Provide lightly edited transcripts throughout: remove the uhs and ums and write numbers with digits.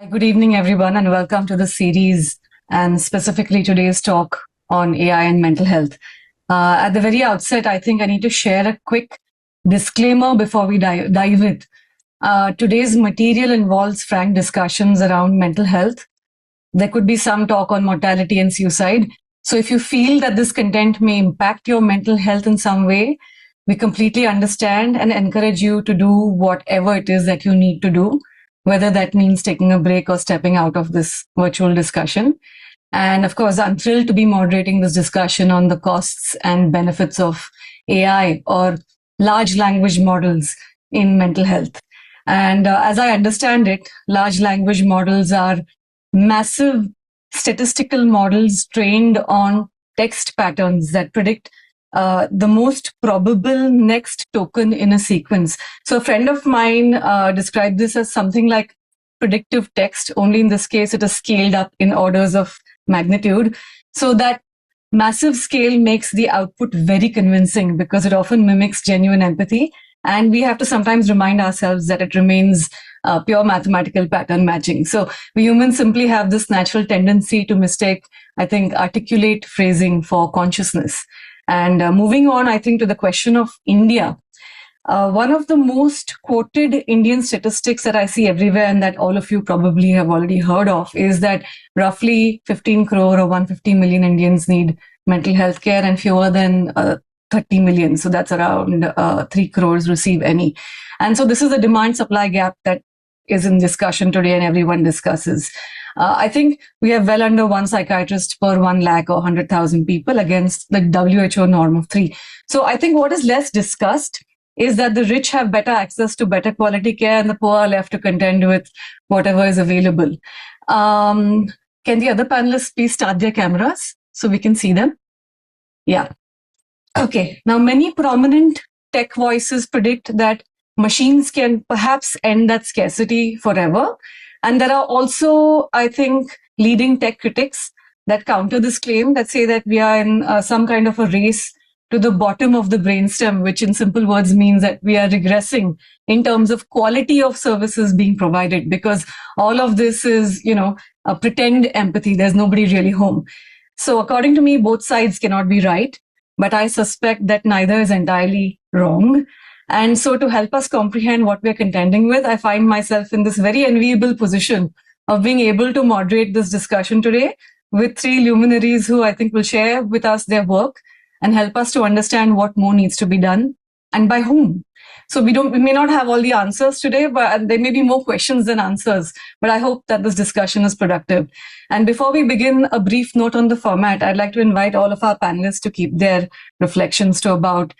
Good evening, everyone, and welcome to the series and specifically today's talk on AI and mental health. At the very outset, I think I need to share a quick disclaimer before we dive in. Today's material involves frank discussions around mental health. There could be some talk on mortality and suicide. So if you feel that this content may impact your mental health in some way, we completely understand and encourage you to do whatever it is that you need to do, whether that means taking a break or stepping out of this virtual discussion. And of course, I'm thrilled to be moderating this discussion on the costs and benefits of AI or large language models in mental health. And as I understand it, large language models are massive statistical models trained on text patterns that predict the most probable next token in a sequence. So a friend of mine described this as something like predictive text, only in this case it is scaled up in orders of magnitude. So that massive scale makes the output very convincing because it often mimics genuine empathy. And we have to sometimes remind ourselves that it remains pure mathematical pattern matching. So we humans simply have this natural tendency to mistake, I think, articulate phrasing for consciousness. And moving on, I think, to the question of India, one of the most quoted Indian statistics that I see everywhere and that all of you probably have already heard of is that roughly 15 crore or 150 million Indians need mental health care and fewer than 30 million. So that's around 3 crores receive any. And so this is a demand supply gap that is in discussion today and everyone discusses. I think we have well under one psychiatrist per 1 lakh or 100,000 people against the WHO norm of 3. So I think what is less discussed is that the rich have better access to better quality care and the poor are left to contend with whatever is available. Can the other panelists please start their cameras so we can see them? Yeah. Okay. Now, many prominent tech voices predict that machines can perhaps end that scarcity forever. And there are also, I think, leading tech critics that counter this claim, that say that we are in some kind of a race to the bottom of the brainstem, which in simple words means that we are regressing in terms of quality of services being provided, because all of this is, a pretend empathy. There's nobody really home. So according to me, both sides cannot be right, but I suspect that neither is entirely wrong. And so to help us comprehend what we're contending with, I find myself in this very enviable position of being able to moderate this discussion today with 3 luminaries who I think will share with us their work and help us to understand what more needs to be done and by whom. So we may not have all the answers today, but there may be more questions than answers. But I hope that this discussion is productive. And before we begin, a brief note on the format. I'd like to invite all of our panelists to keep their reflections to about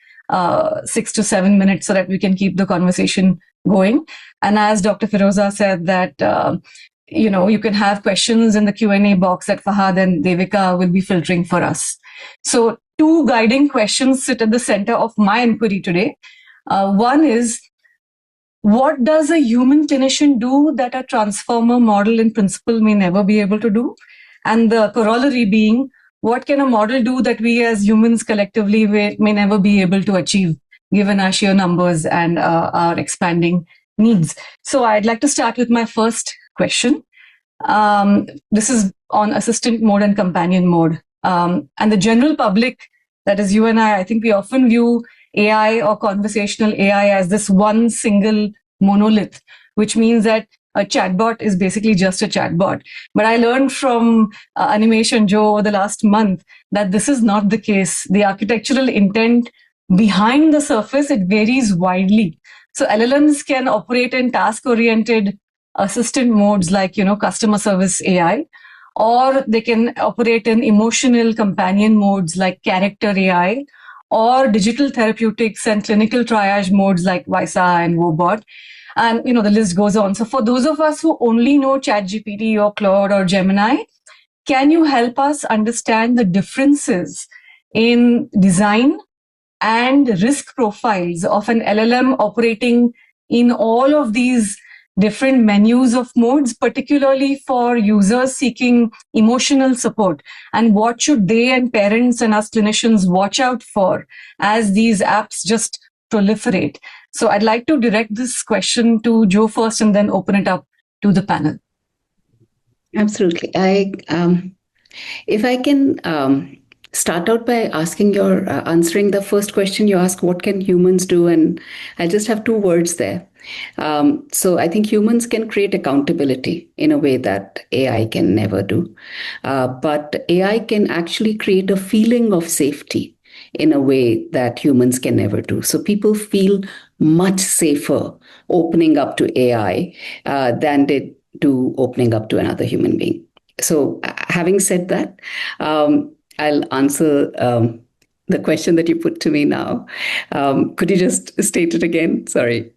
6 to 7 minutes so that we can keep the conversation going. And as Dr. Firoza said that, you can have questions in the Q&A box that Fahad and Devika will be filtering for us. So 2 guiding questions sit at the center of my inquiry today. One is, what does a human clinician do that a transformer model in principle may never be able to do? And the corollary being, what can a model do that we as humans collectively may never be able to achieve, given our sheer numbers and our expanding needs? So I'd like to start with my first question. This is on assistant mode and companion mode. And the general public, that is you and I think we often view AI or conversational AI as this one single monolith, which means that a chatbot is basically just a chatbot. But I learned from Animesh and Jo over the last month that this is not the case. The architectural intent behind the surface, it varies widely. So LLMs can operate in task-oriented assistant modes like, customer service AI, or they can operate in emotional companion modes like character AI, or digital therapeutics and clinical triage modes like Wysa and Bapat. And, the list goes on. So for those of us who only know ChatGPT or Claude or Gemini, can you help us understand the differences in design and risk profiles of an LLM operating in all of these different menus of modes, particularly for users seeking emotional support? And what should they and parents and us clinicians watch out for as these apps just proliferate? So I'd like to direct this question to Jo first and then open it up to the panel. Absolutely. If I can start out by asking your answering the first question you asked, what can humans do? And I just have two words there. So I think humans can create accountability in a way that AI can never do. But AI can actually create a feeling of safety in a way that humans can never do. So people feel much safer opening up to AI than they do opening up to another human being. So, having said that, I'll answer the question that you put to me now. Could you just state it again? Sorry.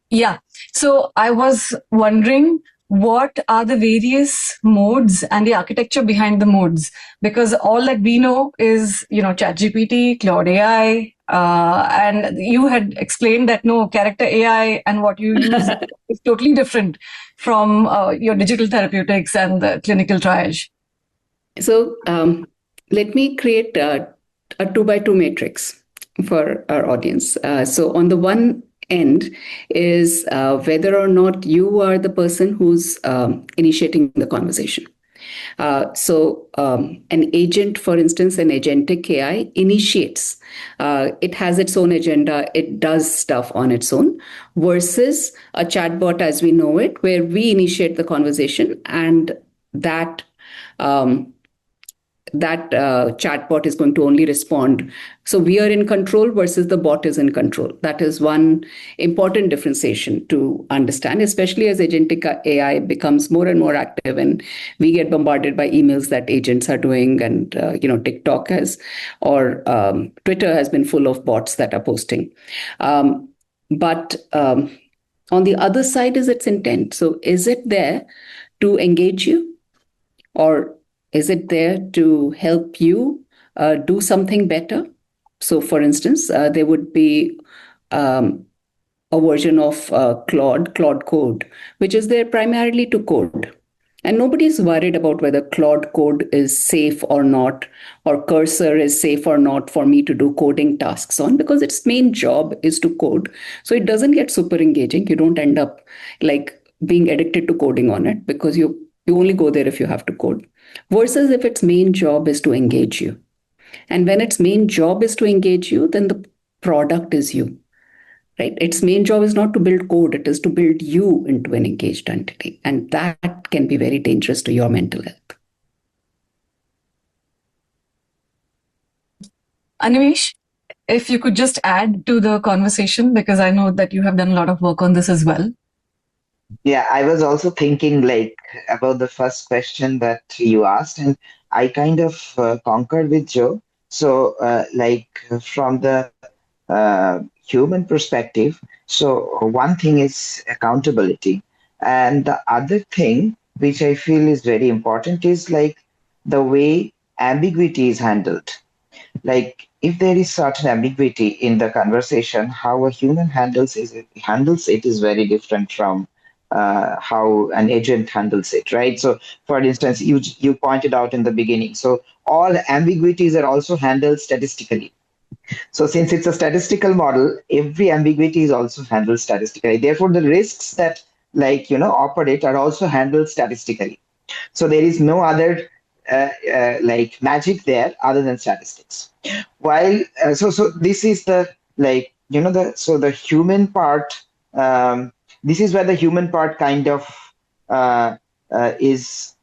Yeah. So I was wondering what are the various modes and the architecture behind the modes? Because all that we know is, ChatGPT, Claude AI, and you had explained that no, character AI and what you use is totally different from your digital therapeutics and the clinical triage. So, let me create a two by two matrix for our audience. So, on the one end is whether or not you are the person who's initiating the conversation. An agent, for instance, an agentic AI initiates. It has its own agenda. It does stuff on its own versus a chatbot as we know it, where we initiate the conversation and that um, chatbot is going to only respond. So we are in control versus the bot is in control. That is one important differentiation to understand, especially as agentic AI becomes more and more active, and we get bombarded by emails that agents are doing, and TikTok has or Twitter has been full of bots that are posting. But on the other side is its intent. So is it there to engage you? Or is it there to help you do something better? So, for instance, there would be a version of Claude Code, which is there primarily to code. And nobody's worried about whether Claude Code is safe or not, or Cursor is safe or not for me to do coding tasks on, because its main job is to code. So it doesn't get super engaging. You don't end up like being addicted to coding on it because you only go there if you have to code. Versus if its main job is to engage you. And when its main job is to engage you, then the product is you, right? Its main job is not to build code, it is to build you into an engaged entity. And that can be very dangerous to your mental health. Animesh, if you could just add to the conversation, because I know that you have done a lot of work on this as well. Yeah, I was also thinking like about the first question that you asked, and I kind of concurred with Joe. So, from the human perspective, so one thing is accountability, and the other thing which I feel is very important is like the way ambiguity is handled. Like if there is certain ambiguity in the conversation, how a human handles it is very different from how an agent handles it, right? So for instance, you pointed out in the beginning, so all ambiguities are also handled statistically. So since it's a statistical model, every ambiguity is also handled statistically. Therefore the risks that operate are also handled statistically. So there is no other like magic there other than statistics. While so this is the the human part. This is where the human part kind of is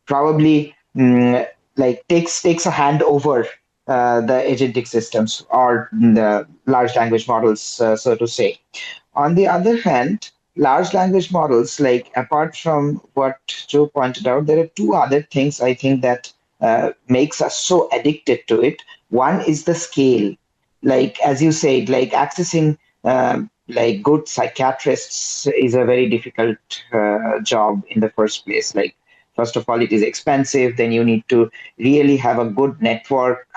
probably takes a hand over the agentic systems or the large language models, so to say. On the other hand, large language models, like apart from what Joe pointed out, there are two other things I think that makes us so addicted to it. One is the scale. Like as you said, like accessing like good psychiatrists is a very difficult job in the first place. Like first of all, it is expensive. Then you need to really have a good network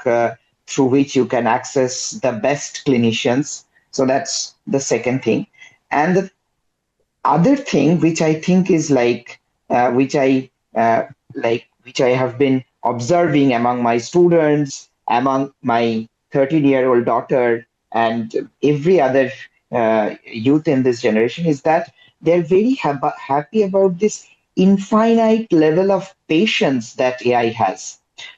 through which you can access the best clinicians. So that's the second thing. And the other thing which I think is which I have been observing among my students, among my 13-year-old daughter, and every other youth in this generation is that they're very happy about this infinite level of patience that AI has.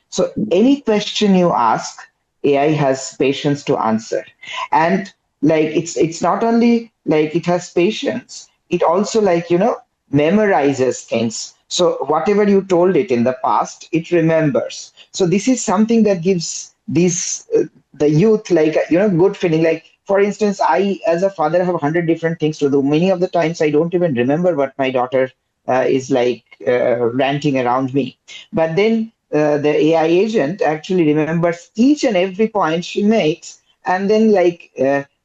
So any question you ask, AI has patience to answer. And like it's not only like it has patience, it also memorizes things. So whatever you told it in the past, it remembers. So this is something that gives these the youth good feeling. Like for instance, I as a father have 100 different things to do. Many of the times I don't even remember what my daughter is ranting around me. But then the AI agent actually remembers each and every point she makes, and then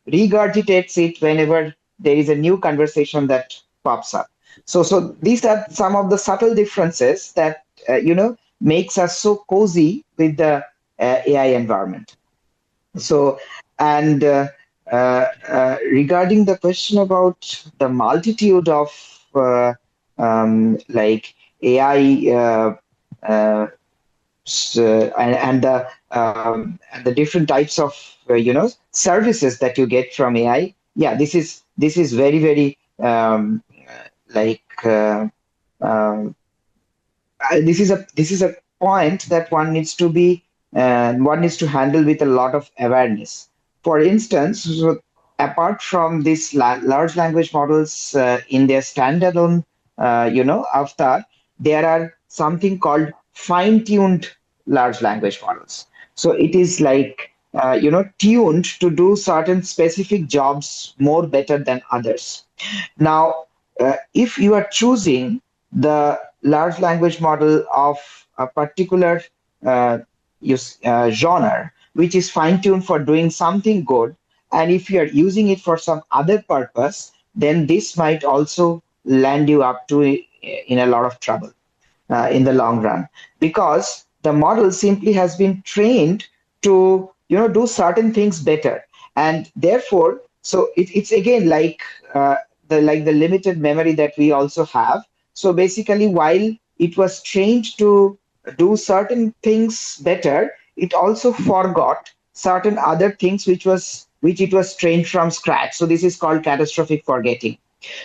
regurgitates it whenever there is a new conversation that pops up. So these are some of the subtle differences that makes us so cozy with the AI environment. So, and regarding the question about the multitude of AI and the different types of services that you get from AI. Yeah, this is very very like this is a point that one needs to handle with a lot of awareness. For instance, so apart from these large language models in their standalone avatar, there are something called fine-tuned large language models. So it is tuned to do certain specific jobs more better than others. Now, if you are choosing the large language model of a particular uh, genre, which is fine tuned for doing something good, and if you are using it for some other purpose, then this might also land you up to in a lot of trouble in the long run, because the model simply has been trained to do certain things better, and therefore it's again the limited memory that we also have. So basically, while it was trained to do certain things better, it also forgot certain other things which it was trained from scratch. So this is called catastrophic forgetting.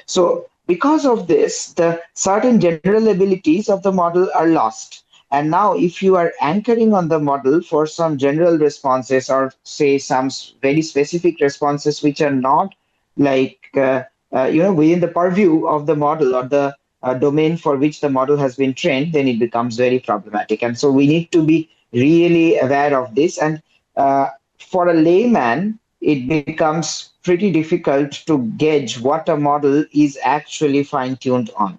So because of this, the certain general abilities of the model are lost. And now if you are anchoring on the model for some general responses, or say some very specific responses which are not within the purview of the model, or the domain for which the model has been trained, then it becomes very problematic. And so we need to be really aware of this. And for a layman, it becomes pretty difficult to gauge what a model is actually fine tuned on.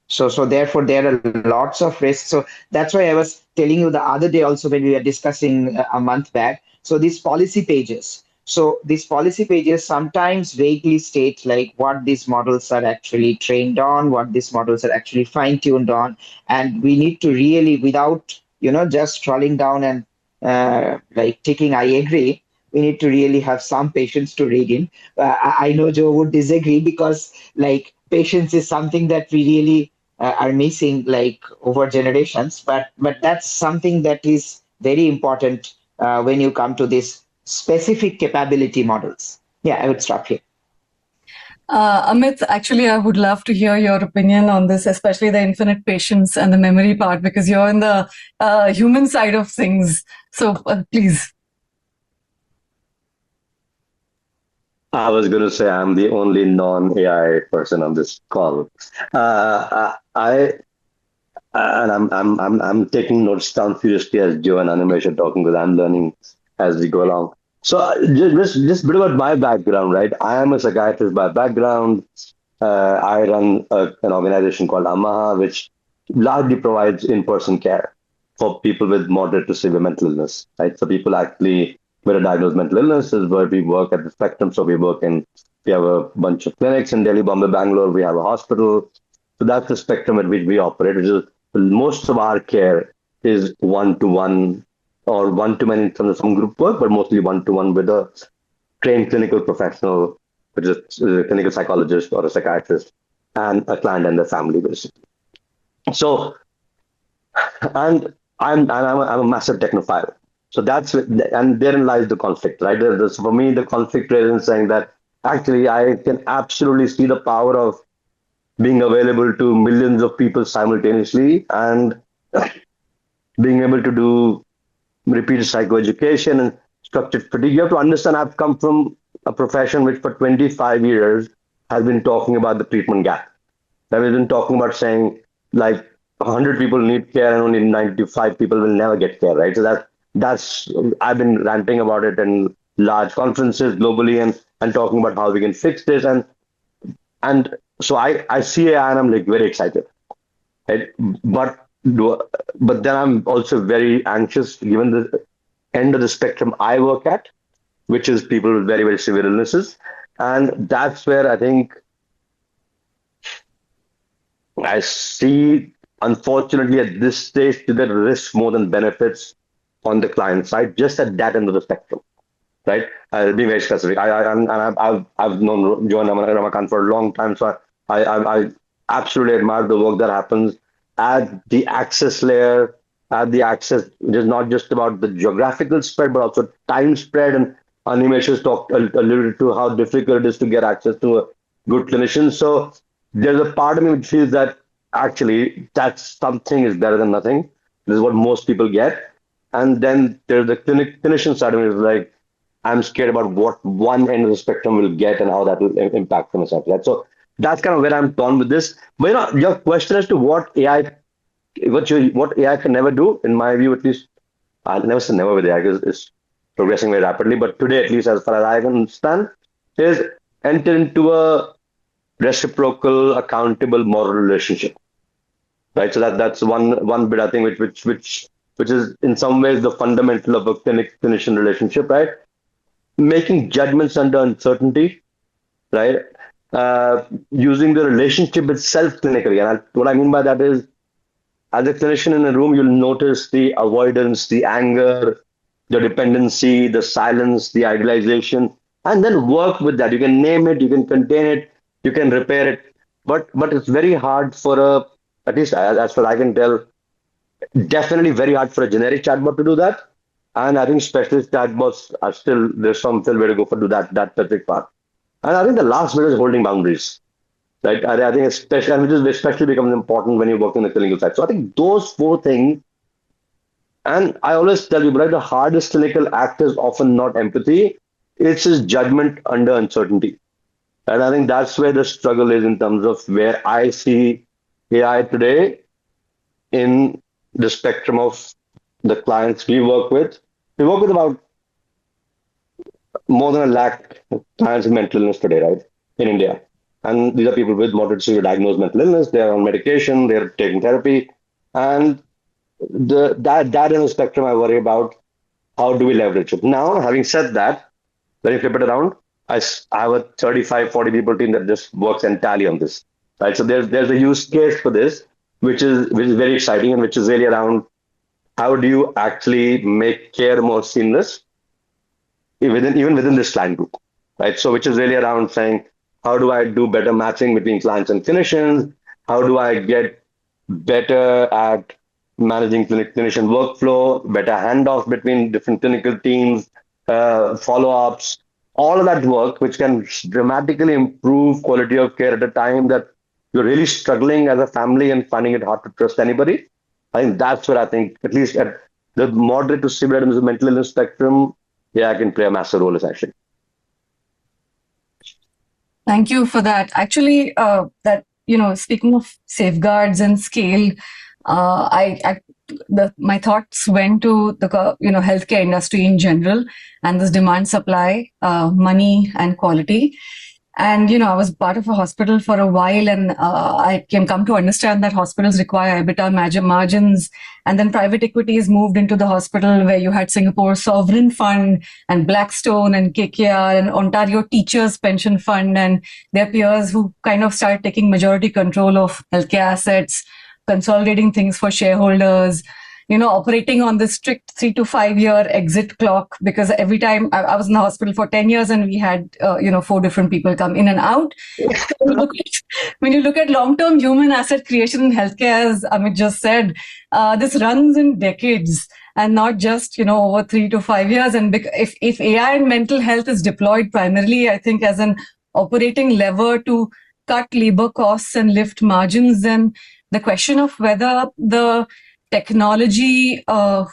So therefore there are lots of risks. So that's why I was telling you the other day also, when we were discussing a month back. So these policy pages. So these policy pages sometimes vaguely state like what these models are actually trained on, what these models are actually fine tuned on, and we need to really, without just scrolling down and ticking I agree, we need to really have some patience to read in. I know Joe would disagree, because patience is something that we really are missing over generations, but that's something that is very important when you come to these specific capability models. Yeah, I would stop here. Amit, actually, I would love to hear your opinion on this, especially the infinite patience and the memory part, because you're in the human side of things. So please. I was going to say I'm the only non-AI person on this call. I and I'm taking notes down furiously as Joe and Animesh are talking, because I'm learning as we go along. So just a bit about my background, right? I am a psychiatrist by background. I run an organization called Amaha, which largely provides in-person care for people with moderate to severe mental illness, right? So people actually with a diagnosed mental illness is where we work at the spectrum. So we have a bunch of clinics in Delhi, Bombay, Bangalore. We have a hospital. So that's the spectrum at which we operate, which is most of our care is one-to-one or one-to-many in terms of some group work, but mostly one-to-one with a trained clinical professional, which is a clinical psychologist or a psychiatrist, and a client and their family, basically. So, and I'm a massive technophile. So and therein lies the conflict, right? For me, the conflict is in saying that actually I can absolutely see the power of being available to millions of people simultaneously, and being able to do repeated psychoeducation and structured fatigue. You have to understand, I've come from a profession which for 25 years has been talking about the treatment gap. That we've been talking about saying like 100 people need care and only 95 people will never get care, right? So that's I've been ranting about it in large conferences globally, and talking about how we can fix this. And so I see AI and I'm like very excited. Right? But then I'm also very anxious given the end of the spectrum I work at, which is people with very, very severe illnesses. And that's where I think I see, unfortunately, at this stage, the risk more than benefits on the client side, just at that end of the spectrum, right? I'll be very specific. I've known Jo Ramakant for a long time, so I absolutely admire the work that happens at the access layer, at the access, it is not just about the geographical spread, but also time spread. And Animesh has talked alluded to how difficult it is to get access to a good clinician. So there's a part of me which feels that actually that something is better than nothing. This is what most people get. And then there's the clinician side of it is like, I'm scared about what one end of the spectrum will get and how that will impact them. So that's kind of where I'm torn with this. But your question as to what AI can never do, in my view at least, I'll never say never with AI because it's progressing very rapidly. But today, at least as far as I can understand, is enter into a reciprocal, accountable, moral relationship. Right. So that's one bit I think which is in some ways the fundamental of a clinician relationship, right? Making judgments under uncertainty, right? Using the relationship itself clinically. And what I mean by that is, as a clinician in a room, you'll notice the avoidance, the anger, the dependency, the silence, the idealization, and then work with that. You can name it, you can contain it, you can repair it. But it's very hard for at least as far as I can tell, definitely very hard for a generic chatbot to do that. And I think specialist chatbots are still, there's some still way to go for do that specific part. And I think the last bit is holding boundaries. Right. I think especially, and which is especially becomes important when you work in the clinical side. So I think those four things, and I always tell people, right, the hardest clinical act is often not empathy, it's his judgment under uncertainty. And I think that's where the struggle is in terms of where I see AI today in the spectrum of the clients we work with. We work with about more than 1 lakh clients with mental illness today, right, in India. And these are people with moderate to severe diagnosed mental illness. They're on medication, they're taking therapy. And that in the spectrum I worry about, how do we leverage it? Now, having said that, when you flip it around, I have a 35, 40 people team that just works entirely on this. Right. So there's a use case for this, which is very exciting and which is really around how do you actually make care more seamless even within this client group. Right. So which is really around saying, how do I do better matching between clients and clinicians? How do I get better at managing clinician workflow, better handoff between different clinical teams, follow-ups, all of that work, which can dramatically improve quality of care at a time that you're really struggling as a family and finding it hard to trust anybody. I think that's where I think, at least at the moderate to severe ends of mental illness spectrum, yeah, I can play a massive role essentially. Thank you for that. Actually, speaking of safeguards and scale, my thoughts went to the healthcare industry in general and this demand supply, money and quality. And I was part of a hospital for a while, and I come to understand that hospitals require EBITDA margins, and then private equities moved into the hospital, where you had Singapore Sovereign Fund and Blackstone and KKR and Ontario Teachers Pension Fund and their peers, who kind of started taking majority control of healthcare assets, consolidating things for shareholders, operating on this strict 3 to 5 year exit clock, because every time I was in the hospital for 10 years and we had, 4 different people come in and out. So when you look at long-term human asset creation in healthcare, as Amit just said, this runs in decades and not just, over 3 to 5 years. And if AI and mental health is deployed primarily, I think, as an operating lever to cut labor costs and lift margins, then the question of whether the technology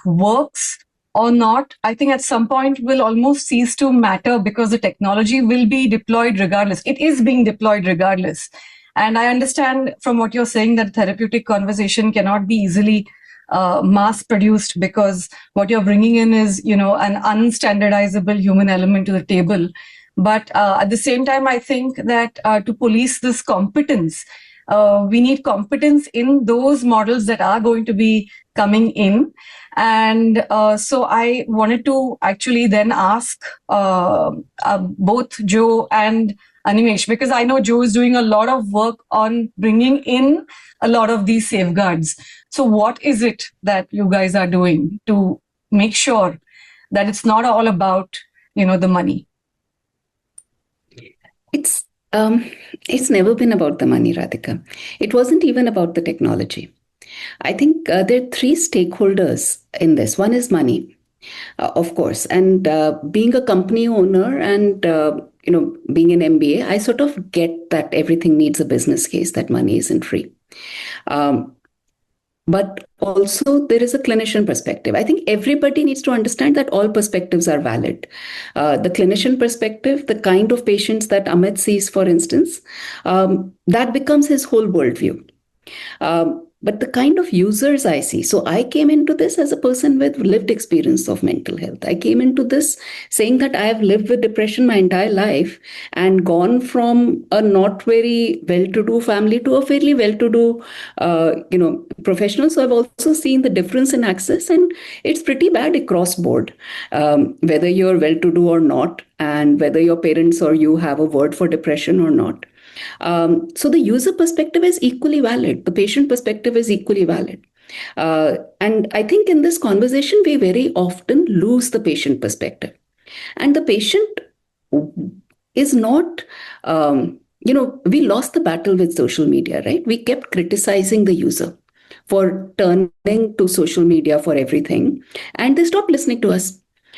works or not, I think at some point will almost cease to matter, because the technology will be deployed regardless. It is being deployed regardless. And I understand from what you're saying that therapeutic conversation cannot be easily mass produced, because what you're bringing in is, an unstandardizable human element to the table. But at the same time, I think that to police this competence, we need competence in those models that are going to be coming in. And so I wanted to actually then ask both Jo and Animesh, because I know Jo is doing a lot of work on bringing in a lot of these safeguards. So what is it that you guys are doing to make sure that it's not all about, the money? It's never been about the money, Radhika. It wasn't even about the technology. I think there are three stakeholders in this. One is money, of course, and being a company owner and being an MBA, I sort of get that everything needs a business case, that money isn't free. But also there is a clinician perspective. I think everybody needs to understand that all perspectives are valid. The clinician perspective, the kind of patients that Amit sees, for instance, that becomes his whole worldview. But the kind of users I see, so I came into this as a person with lived experience of mental health. I came into this saying that I have lived with depression my entire life and gone from a not very well-to-do family to a fairly well-to-do, professional. So I've also seen the difference in access, and it's pretty bad across board, whether you're well-to-do or not, and whether your parents or you have a word for depression or not. So the user perspective is equally valid. The patient perspective is equally valid. And I think in this conversation, we very often lose the patient perspective. And the patient is not, we lost the battle with social media, right? We kept criticizing the user for turning to social media for everything, and they stopped listening to us.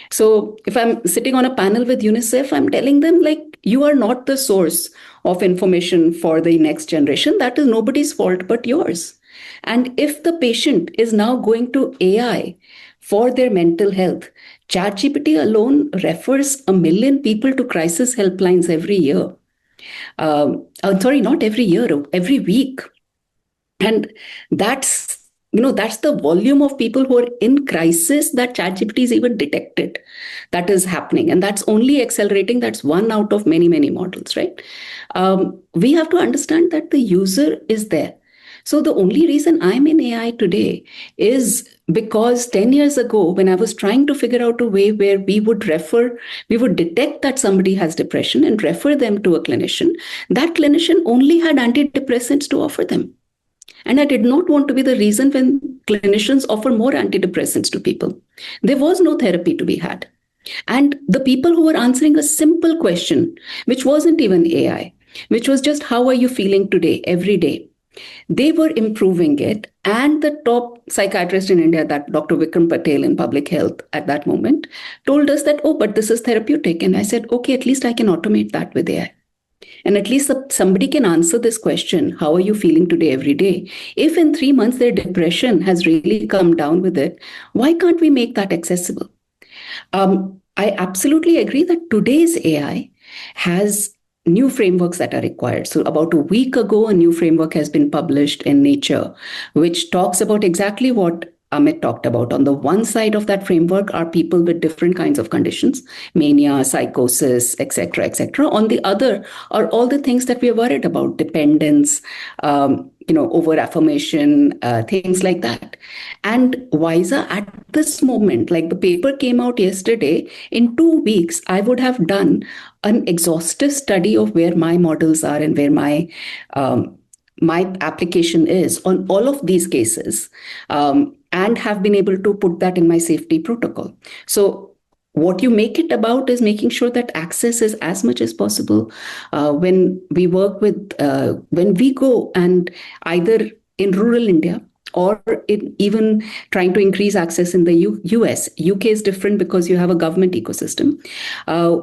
So if I'm sitting on a panel with UNICEF, I'm telling them, you are not the source of information for the next generation. That is nobody's fault but yours. And if the patient is now going to AI for their mental health, ChatGPT alone refers 1 million people to crisis helplines every year. Not every year, every week. And that's the volume of people who are in crisis that ChatGPT is even detected that is happening. And that's only accelerating. That's one out of many, many models, right? We have to understand that the user is there. So the only reason I'm in AI today is because 10 years ago, when I was trying to figure out a way where we would detect that somebody has depression and refer them to a clinician, that clinician only had antidepressants to offer them. And I did not want to be the reason when clinicians offer more antidepressants to people. There was no therapy to be had. And the people who were answering a simple question, which wasn't even AI, which was just, how are you feeling today, every day? They were improving it. And the top psychiatrist in India, that Dr. Vikram Patel in public health at that moment, told us that, but this is therapeutic. And I said, okay, at least I can automate that with AI. And at least somebody can answer this question, how are you feeling today, every day? If in 3 months their depression has really come down with it, why can't we make that accessible? I absolutely agree that today's AI has new frameworks that are required. So about a week ago, a new framework has been published in Nature, which talks about exactly what Amit talked about. On the one side of that framework are people with different kinds of conditions, mania, psychosis, etc., etc. On the other are all the things that we are worried about, dependence, over affirmation, things like that. And Wysa at this moment, the paper came out yesterday, in 2 weeks, I would have done an exhaustive study of where my models are and where my application is on all of these cases, and have been able to put that in my safety protocol. So what you make it about is making sure that access is as much as possible. When we work with, when we go and either in rural India or even trying to increase access in the US. UK is different because you have a government ecosystem.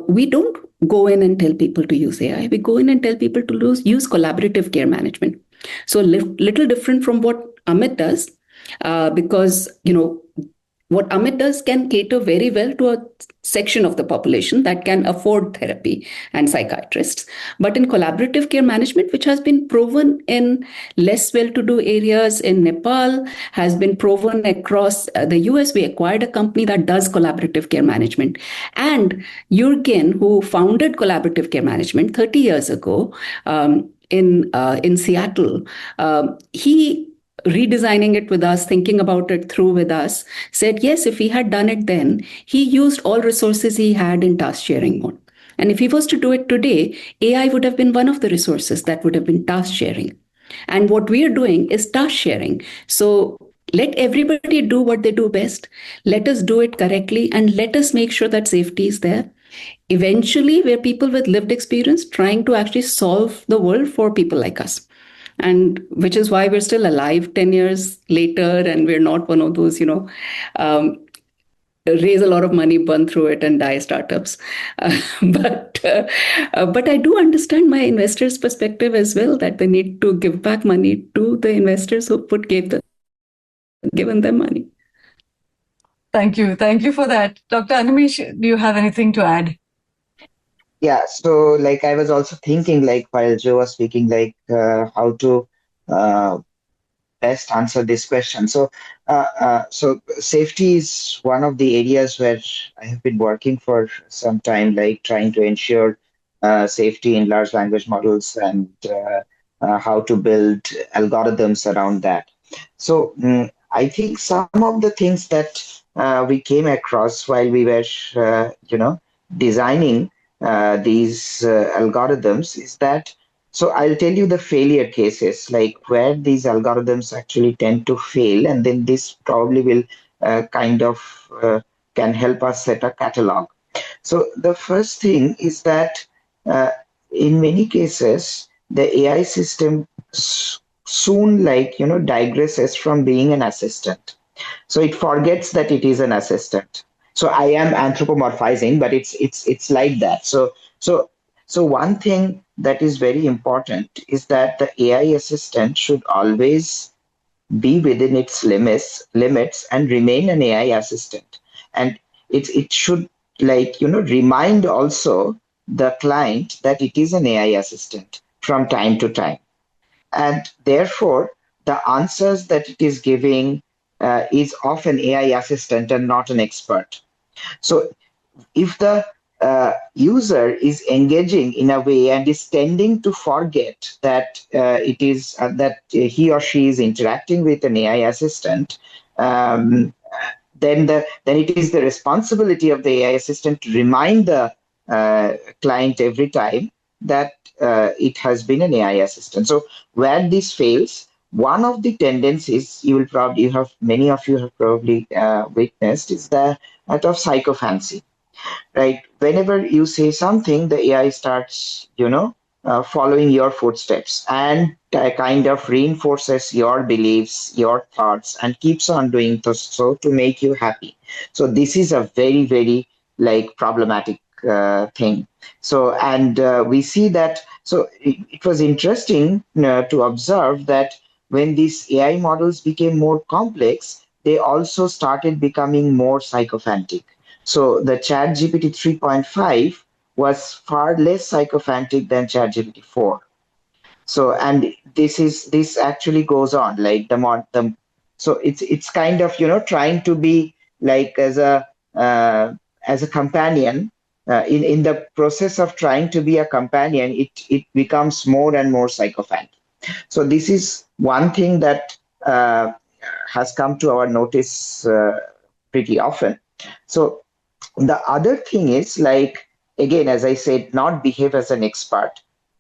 We don't go in and tell people to use AI. We go in and tell people to use collaborative care management. So little different from what Amit does, because what Amit does can cater very well to a section of the population that can afford therapy and psychiatrists. But in collaborative care management, which has been proven in less well-to-do areas in Nepal, has been proven across the US. We acquired a company that does collaborative care management. And Jurgen, who founded collaborative care management 30 years ago in Seattle, he redesigning it with us, thinking about it through with us, said, yes, if he had done it then, he used all resources he had in task sharing mode. And if he was to do it today, AI would have been one of the resources that would have been task sharing. And what we are doing is task sharing. So let everybody do what they do best. Let us do it correctly and let us make sure that safety is there. Eventually, we're people with lived experience trying to actually solve the world for people like us. And which is why we're still alive 10 years later, and we're not one of those, raise a lot of money, burn through it, and die startups. But I do understand my investors' perspective as well, that they need to give back money to the investors who given them money. Thank you. Thank you for that. Dr. Animesh, do you have anything to add? Yeah, so like I was also thinking, like while Joe was speaking, like how to uh, best answer this question. So safety is one of the areas where I have been working for some time, like trying to ensure safety in large language models and how to build algorithms around that. So I think some of the things that we came across while we were, designing these algorithms is that so I'll tell you the failure cases, like where these algorithms actually tend to fail, and then this probably will kind of can help us set a catalog. So the first thing is that uh, in many cases, the AI system soon, like digresses from being an assistant. So it forgets that it is an assistant. So I am anthropomorphizing, but it's like that. So one thing that is very important is that the AI assistant should always be within its limits and remain an AI assistant. And it should, like remind also the client that it is an AI assistant from time to time, and therefore the answers that it is giving is of an AI assistant and not an expert. So if the user is engaging in a way and is tending to forget that it is that he or she is interacting with an AI assistant, um, then it is the responsibility of the AI assistant to remind the client every time that it has been an AI assistant. So where this fails, one of the tendencies you have many of you have probably witnessed is that of psychophancy, right? Whenever you say something, the AI starts, following your footsteps and kind of reinforces your beliefs, your thoughts, and keeps on doing so to make you happy. So this is a very, very like problematic thing. So, and we see that. So it was interesting to observe that when these AI models became more complex, they also started becoming more psychophantic. So the ChatGPT 3.5 was far less sycophantic than ChatGPT 4. So and this actually goes on like the so it's kind of trying to be like as a companion. In the process of trying to be a companion, it becomes more and more sycophantic. So this is one thing that has come to our notice pretty often. So the other thing is, like, again, as I said, not behave as an expert,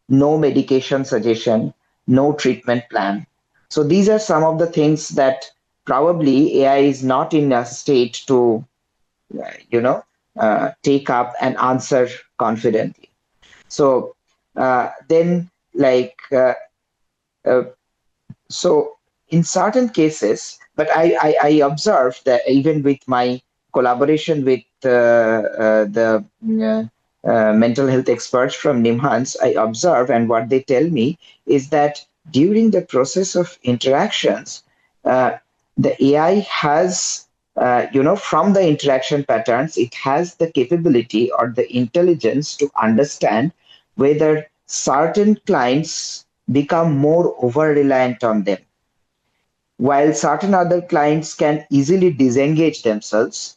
no medication suggestion, no treatment plan. So these are some of the things that probably AI is not in a state to, take up and answer confidently. So then, like, uh, so in certain cases, but I observed that even with my collaboration with the mental health experts from Nimhans, I observe, and what they tell me is that during the process of interactions, uh, the AI has, from the interaction patterns, it has the capability or the intelligence to understand whether certain clients become more over reliant on them, while certain other clients can easily disengage themselves.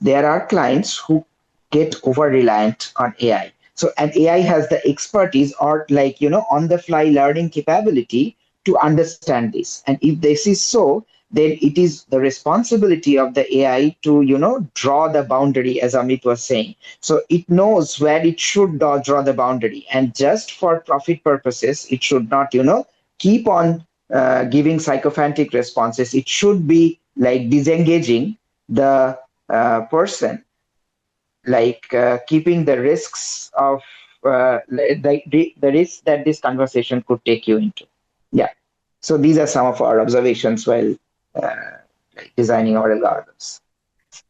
There are clients who get over reliant on AI. So, and AI has the expertise or on the fly learning capability to understand this. And if this is so, then it is the responsibility of the AI to, draw the boundary, as Amit was saying. So it knows where it should draw the boundary. And just for profit purposes, it should not, keep on giving sycophantic responses. It should be like disengaging the person, keeping the risks of the risks that this conversation could take you into. Yeah. So these are some of our observations while designing our algorithms.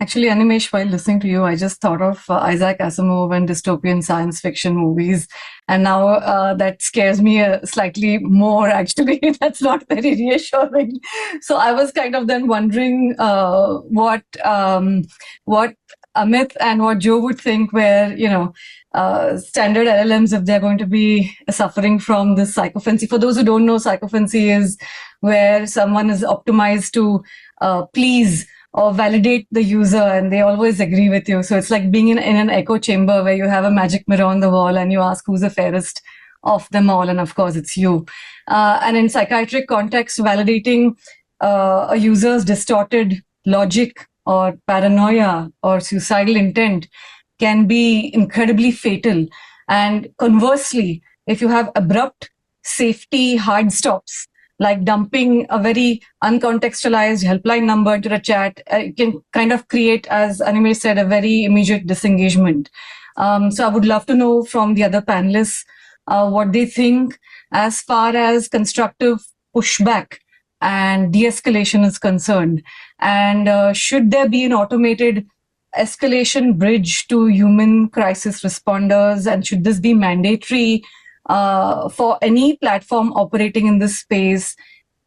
Actually, Animesh, while listening to you, I just thought of Isaac Asimov and dystopian science fiction movies. And now that scares me slightly more, actually. That's not very reassuring. So I was kind of then wondering what Amit and what Jo would think where, standard LLMs, if they're going to be suffering from this psychophancy. For those who don't know, psychophancy is where someone is optimized to please or validate the user and they always agree with you. So it's like being in an echo chamber where you have a magic mirror on the wall and you ask who's the fairest of them all. And of course, it's you. And in psychiatric context, validating a user's distorted logic or paranoia or suicidal intent can be incredibly fatal. And conversely, if you have abrupt safety hard stops, like dumping a very uncontextualized helpline number into the chat, can kind of create, as Animesh said, a very immediate disengagement. So I would love to know from the other panelists what they think as far as constructive pushback and de-escalation is concerned. And should there be an automated escalation bridge to human crisis responders? And should this be mandatory for any platform operating in this space?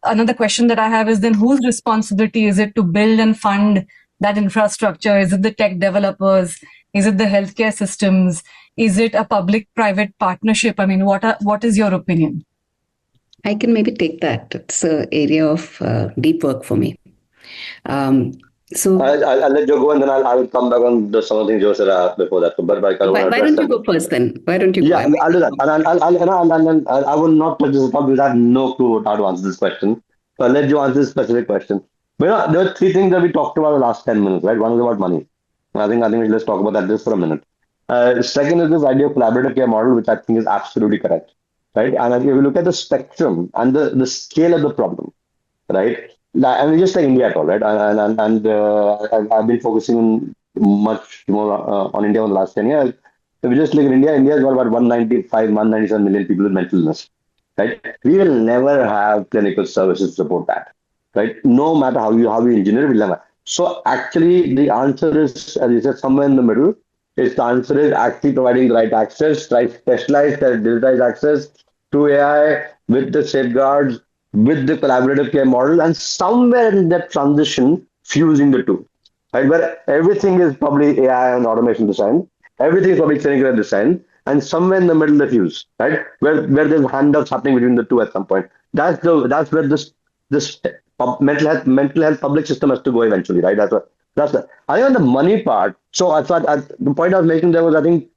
Another question that I have is then whose responsibility is it to build and fund that infrastructure? Is it the tech developers? Is it the healthcare systems? Is it a public-private partnership? I mean, what is your opinion? I can maybe take that. It's an area of deep work for me. So I'll let you go, and then I'll come back on some of the things you said before that. But why don't you go first then? Why don't you yeah, go? I'll do that. And I will not touch this topic because I have no clue how to answer this question. So I'll let you answer this specific question. But there are three things that we talked about the last 10 minutes, right? One is about money. I think we should just talk about that just for a minute. Second is this idea of collaborative care model, which I think is absolutely correct, right? And if you look at the spectrum and the scale of the problem, right? I mean, just like India at all, right? I've been focusing much more on India over the last 10 years. If you just look at India, India's got about 195, 197 million people with mental illness, right? We will never have clinical services to support that, right? No matter how you engineer it, we'll never. So actually, the answer is, as you said, somewhere in the middle. The answer is actually providing the right access, right specialized, digitized access to AI with the safeguards, with the collaborative care model, and somewhere in that transition, fusing the two, right? Where everything is probably AI and automation design, everything is probably clinical design, and somewhere in the middle, the fuse, right? Where there's handoffs happening between the two at some point. That's where this mental health public system has to go eventually, right? I think on the money part. So I thought the point I was making there was I think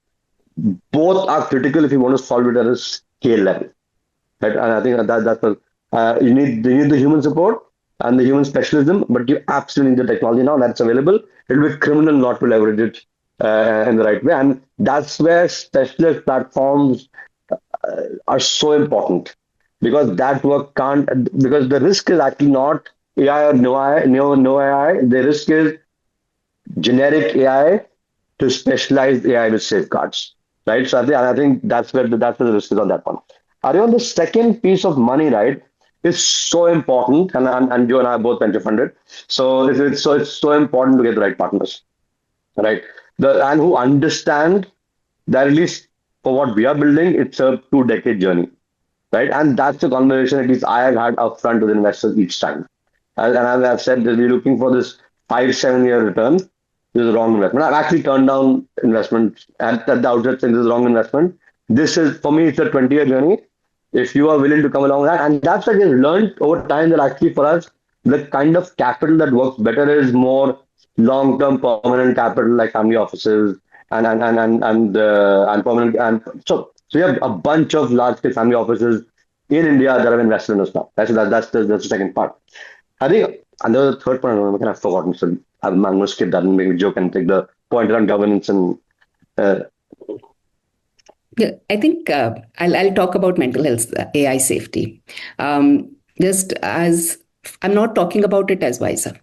both are critical if you want to solve it at a scale level, right? And I think that's what. You need the human support and the human specialism, but you absolutely need the technology now that's available. It will be criminal not to leverage it in the right way, and that's where specialist platforms are so important because that work can't because the risk is actually not AI or no AI. The risk is generic AI to specialized AI with safeguards, right? So I think that's where the risk is on that one. On the second piece of money, right? Is so important, and you and I are both venture funded. So it's so important to get the right partners, right? And who understand that at least for what we are building, it's a 2 decade journey, right? And that's the conversation at least I have had upfront with investors each time. And as I've said, that we're looking for this 5, 7 year return. This is a wrong investment. I've actually turned down investment at the outset saying this is a wrong investment. This is, for me, it's a 20-year journey. If you are willing to come along with that, and that's what we've learned over time that actually for us, the kind of capital that works better is more long-term permanent capital like family offices and permanent so we have a bunch of large-scale family offices in India that have invested in us now. That's the second part. I think another third point I've forgotten, so I'm going to skip that and make a joke and take the point around governance and uh, Yeah, I think I'll talk about mental health, AI safety. Just as I'm not talking about it as Wysa.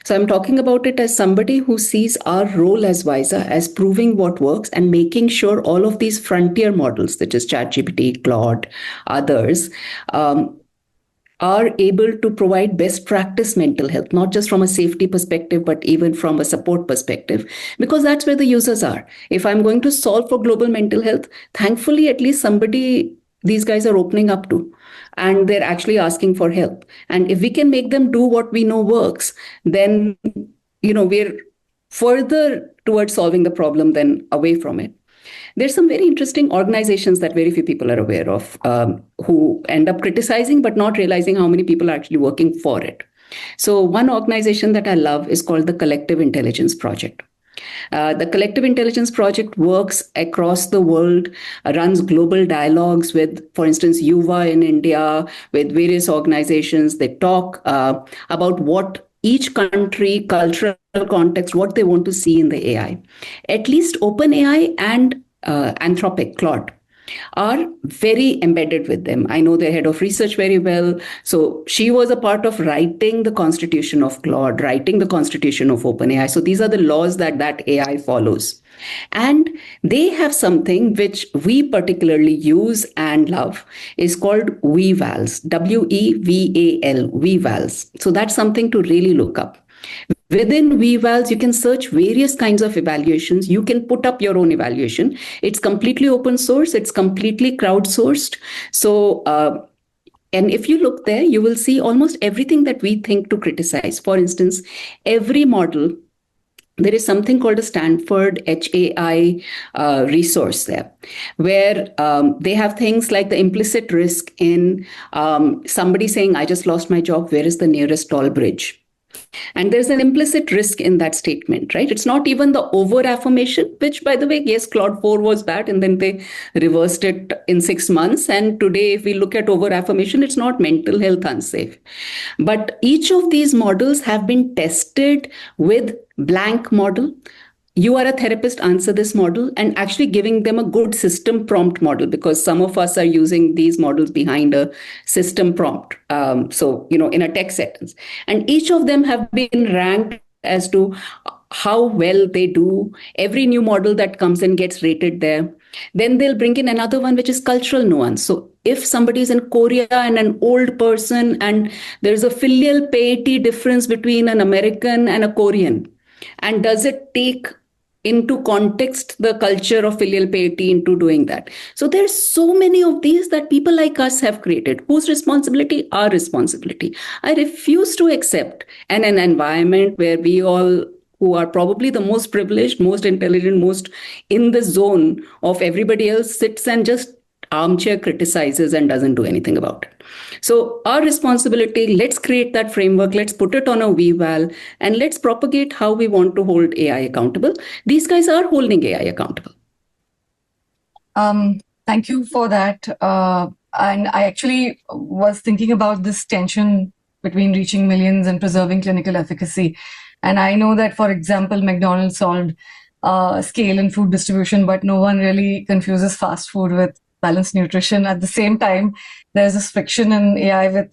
So I'm talking about it as somebody who sees our role as Wysa as proving what works and making sure all of these frontier models, such as ChatGPT, Claude, others, are able to provide best practice mental health, not just from a safety perspective, but even from a support perspective, because that's where the users are. If I'm going to solve for global mental health, thankfully, at least somebody these guys are opening up to, and they're actually asking for help. And if we can make them do what we know works, then, we're further towards solving the problem than away from it. There's some very interesting organizations that very few people are aware of, who end up criticizing but not realizing how many people are actually working for it. So one organization that I love is called the Collective Intelligence Project. The Collective Intelligence Project works across the world, runs global dialogues with, for instance, Yuva in India, with various organizations. They talk about what each country, cultural context, what they want to see in the AI. At least OpenAI and Anthropic, Claude, are very embedded with them. I know their head of research very well. So she was a part of writing the constitution of Claude, writing the constitution of OpenAI. So these are the laws that AI follows. And they have something which we particularly use and love, is called WeVals, WEVAL, WeVals. So that's something to really look up. Within WeVals, you can search various kinds of evaluations. You can put up your own evaluation. It's completely open source. It's completely crowdsourced. So, and if you look there, you will see almost everything that we think to criticize. For instance, every model, there is something called a Stanford HAI resource there, where they have things like the implicit risk in somebody saying, I just lost my job, where is the nearest tall bridge? And there's an implicit risk in that statement, right? It's not even the over affirmation, which, by the way, yes, Claude 4 was bad, and then they reversed it in 6 months. And today, if we look at over affirmation, it's not mental health unsafe. But each of these models have been tested with blank model. You are a therapist, answer this model, and actually giving them a good system prompt model, because some of us are using these models behind a system prompt. In a text sentence. And each of them have been ranked as to how well they do. Every new model that comes in gets rated there. Then they'll bring in another one, which is cultural nuance. So if somebody is in Korea and an old person, and there's a filial piety difference between an American and a Korean, and does it take into context the culture of filial piety into doing that? So there's so many of these that people like us have created. Whose responsibility? Our responsibility. I refuse to accept an environment where we all, who are probably the most privileged, most intelligent, most in the zone of everybody else, sits and just armchair criticizes and doesn't do anything about it. So our responsibility, let's create that framework, let's put it on a WeVal, and let's propagate how we want to hold AI accountable. These guys are holding AI accountable. Thank you for that. And I actually was thinking about this tension between reaching millions and preserving clinical efficacy. And I know that, for example, McDonald's solved scale in food distribution, but no one really confuses fast food with balanced nutrition. At the same time, there's this friction in AI and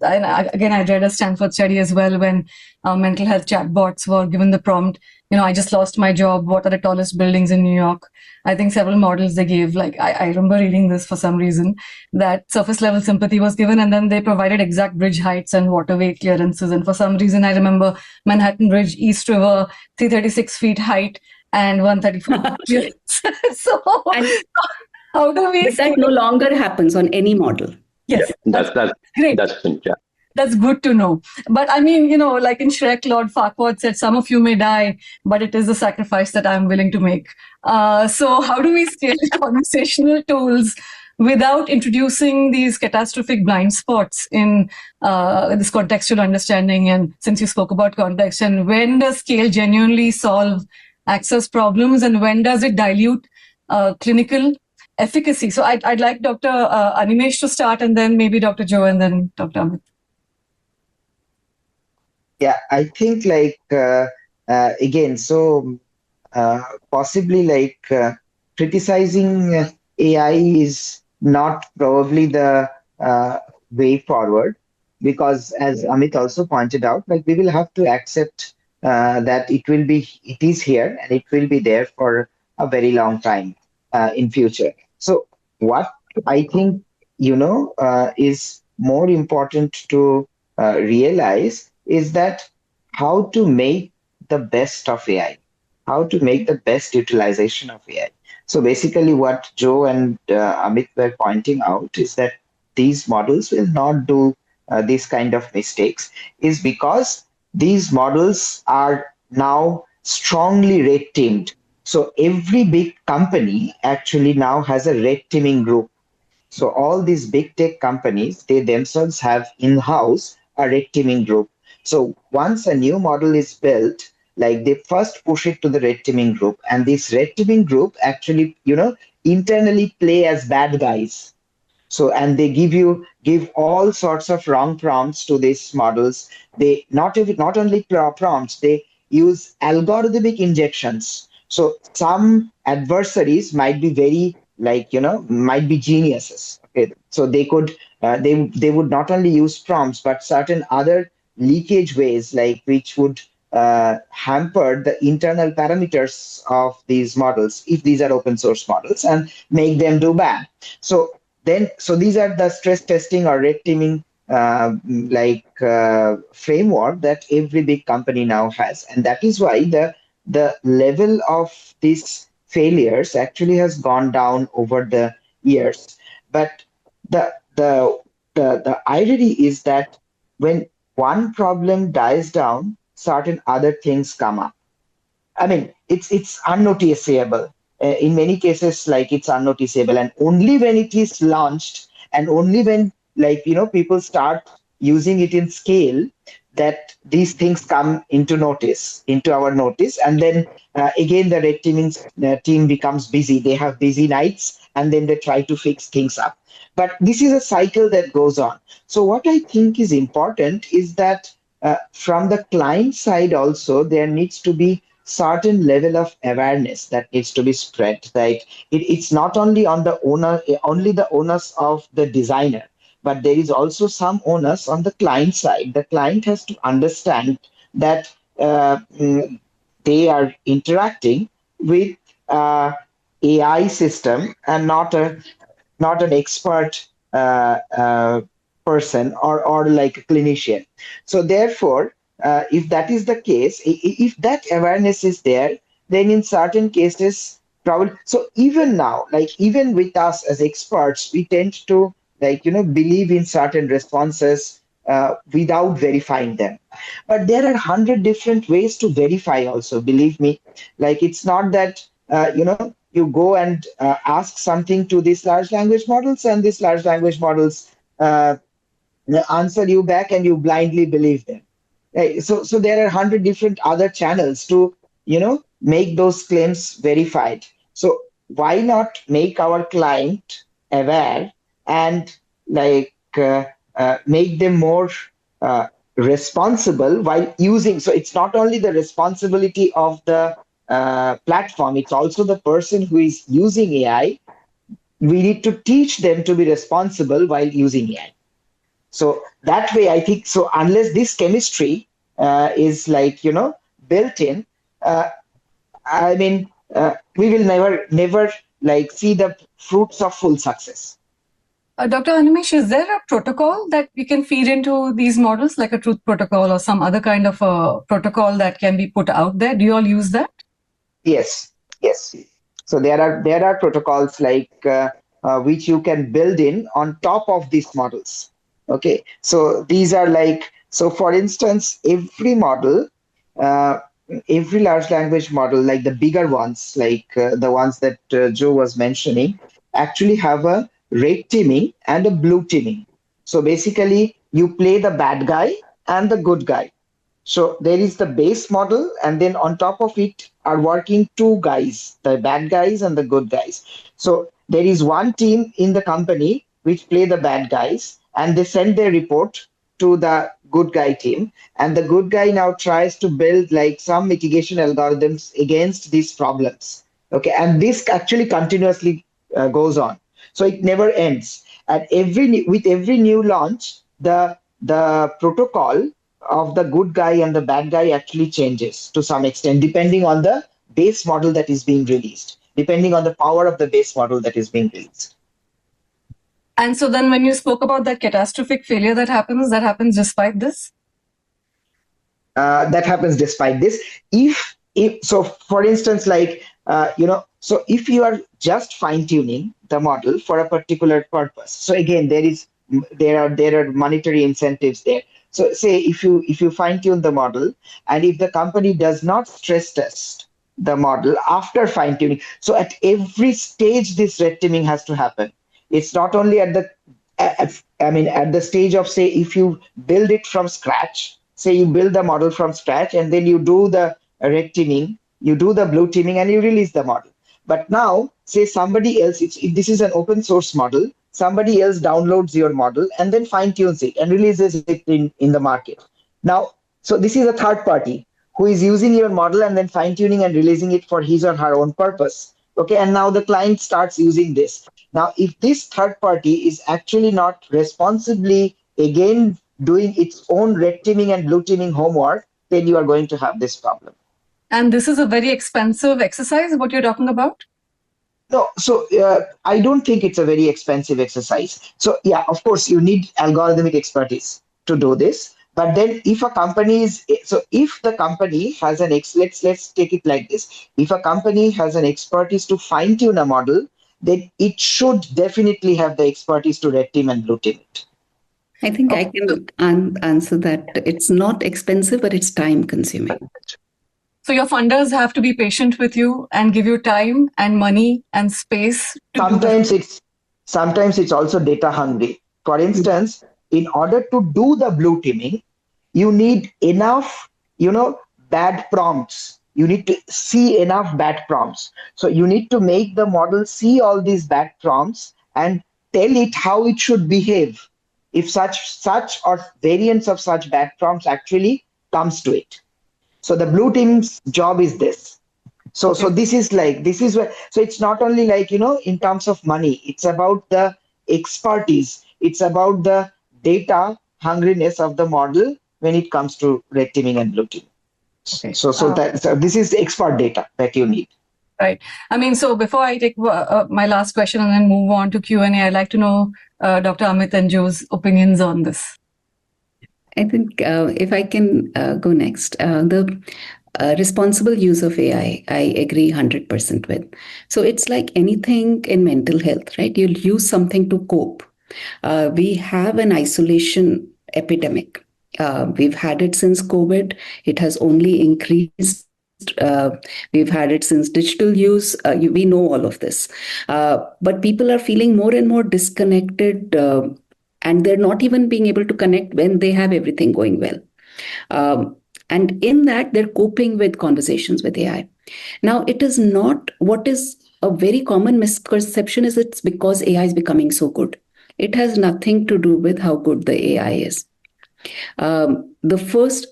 again, I read a Stanford study as well when mental health chatbots were given the prompt, I just lost my job, what are the tallest buildings in New York? I think several models they gave, like I remember reading this for some reason, that surface level sympathy was given, and then they provided exact bridge heights and waterway clearances. And for some reason, I remember Manhattan Bridge, East River, 336 feet height, and 134 billion. So And how do we but that no longer happens on any model. Yes, That's great. That's good to know. But I mean, like in Shrek, Lord Farquaad said, some of you may die, but it is a sacrifice that I'm willing to make. So how do we scale conversational tools without introducing these catastrophic blind spots in this contextual understanding? And since you spoke about context, and when does scale genuinely solve access problems, and when does it dilute clinical efficacy? So I'd like Dr. Animesh to start, and then maybe Dr. Jo, and then Dr. Amit. Yeah, I think again, so possibly criticizing AI is not probably the way forward, because as Amit also pointed out, like we will have to accept that it is here and it will be there for a very long time in future. So what I think is more important to realize is that how to make the best of AI, how to make the best utilization of AI. So basically, what Joe and Amit were pointing out is that these models will not do these kind of mistakes, is because these models are now strongly red teamed. So every big company actually now has a red teaming group. So all these big tech companies, they themselves have in-house a red teaming group. So once a new model is built, like they first push it to the red teaming group, and this red teaming group actually, internally play as bad guys. So, and they give all sorts of wrong prompts to these models. They not only prompts, they use algorithmic injections. So some adversaries might be very might be geniuses. Okay, so they could they would not only use prompts but certain other leakage ways, like which would hamper the internal parameters of these models if these are open source models, and make them do bad. So these are the stress testing or red teaming framework that every big company now has, and that is why the level of these failures actually has gone down over the years. But the irony is that when one problem dies down, certain other things come up. I mean, it's unnoticeable. In many cases, like it's unnoticeable, and only when it is launched, and only when people start using it in scale, that these things come into our notice, and then again the red teaming team becomes busy. They have busy nights, and then they try to fix things up. But this is a cycle that goes on. So what I think is important is that from the client side also, there needs to be certain level of awareness that needs to be spread. Like it's not only on the owner, only the onus of the designer, but there is also some onus on the client side. The client has to understand that they are interacting with AI system and not an expert person or like a clinician. So therefore, if that is the case, if that awareness is there, then in certain cases, probably. So even now, like even with us as experts, we tend to believe in certain responses without verifying them. But there are 100 different ways to verify. Also, believe me, like it's not that you go and ask something to these large language models, and these large language models answer you back, and you blindly believe them. Right? So there are 100 different other channels to make those claims verified. So why not make our client aware and make them more responsible while using. So it's not only the responsibility of the platform, it's also the person who is using AI. We need to teach them to be responsible while using AI. So that way, I think, so unless this chemistry is built in, I mean, we will never see the fruits of full success. Dr. Animesh, is there a protocol that we can feed into these models, like a truth protocol or some other kind of a protocol that can be put out there? Do you all use that? Yes, yes. So there are protocols like which you can build in on top of these models. Okay, so these are like, so for instance, uh, every large language model, like the bigger ones, like the ones that Joe was mentioning, actually have a red teaming and a blue teaming. So basically, you play the bad guy and the good guy. So there is the base model, and then on top of it are working two guys, the bad guys and the good guys. So there is one team in the company which play the bad guys, and they send their report to the good guy team, and the good guy now tries to build like some mitigation algorithms against these problems. Okay, and this actually continuously goes on, so it never ends. And with every new launch, the protocol of the good guy and the bad guy actually changes to some extent, depending on the base model that is being released, depending on the power of the base model that is being released. And so then when you spoke about that catastrophic failure that happens despite this? That happens despite this. If so, for instance, like so if you are just fine tuning the model for a particular purpose, so again there are monetary incentives there. So say if you fine tune the model, and if the company does not stress test the model after fine tuning, so at every stage this red teaming has to happen. It's not only at the stage of, say, if you build it from scratch, say you build the model from scratch and then you do the red teaming, you do the blue teaming, and you release the model. But now, say somebody else, if this is an open source model, somebody else downloads your model and then fine tunes it and releases it in the market. Now, so this is a third party who is using your model and then fine tuning and releasing it for his or her own purpose. Okay, and now the client starts using this. Now, if this third party is actually not responsibly again doing its own red teaming and blue teaming homework, then you are going to have this problem. And this is a very expensive exercise, what you're talking about? No, so I don't think it's a very expensive exercise. So yeah, of course, you need algorithmic expertise to do this. But then, if a company is so, if the company has let's take it like this: if a company has an expertise to fine tune a model, then it should definitely have the expertise to red team and blue team it. I think I can answer that. It's not expensive, but it's time consuming. So your funders have to be patient with you and give you time and money and space to Sometimes it's also data hungry. For instance, in order to do the blue teaming, you need enough, bad prompts. You need to see enough bad prompts. So you need to make the model see all these bad prompts and tell it how it should behave if such or variants of such bad prompts actually comes to it. So the blue team's job is this. So this is where, so it's not only like, in terms of money, it's about the expertise, it's about the data hungriness of the model when it comes to red teaming and blue teaming. Okay. So this is the expert data that you need. Right. I mean, so before I take my last question and then move on to Q&A, I'd like to know Dr. Amit and Joe's opinions on this. I think if I can go next, the responsible use of AI, I agree 100% with. So it's like anything in mental health, right? You'll use something to cope. We have an isolation epidemic. We've had it since COVID. It has only increased. We've had it since digital use. We know all of this. But people are feeling more and more disconnected, and they're not even being able to connect when they have everything going well. And in that, they're coping with conversations with AI. Now, it is not, what is a very common misconception is it's because AI is becoming so good. It has nothing to do with how good the AI is. The first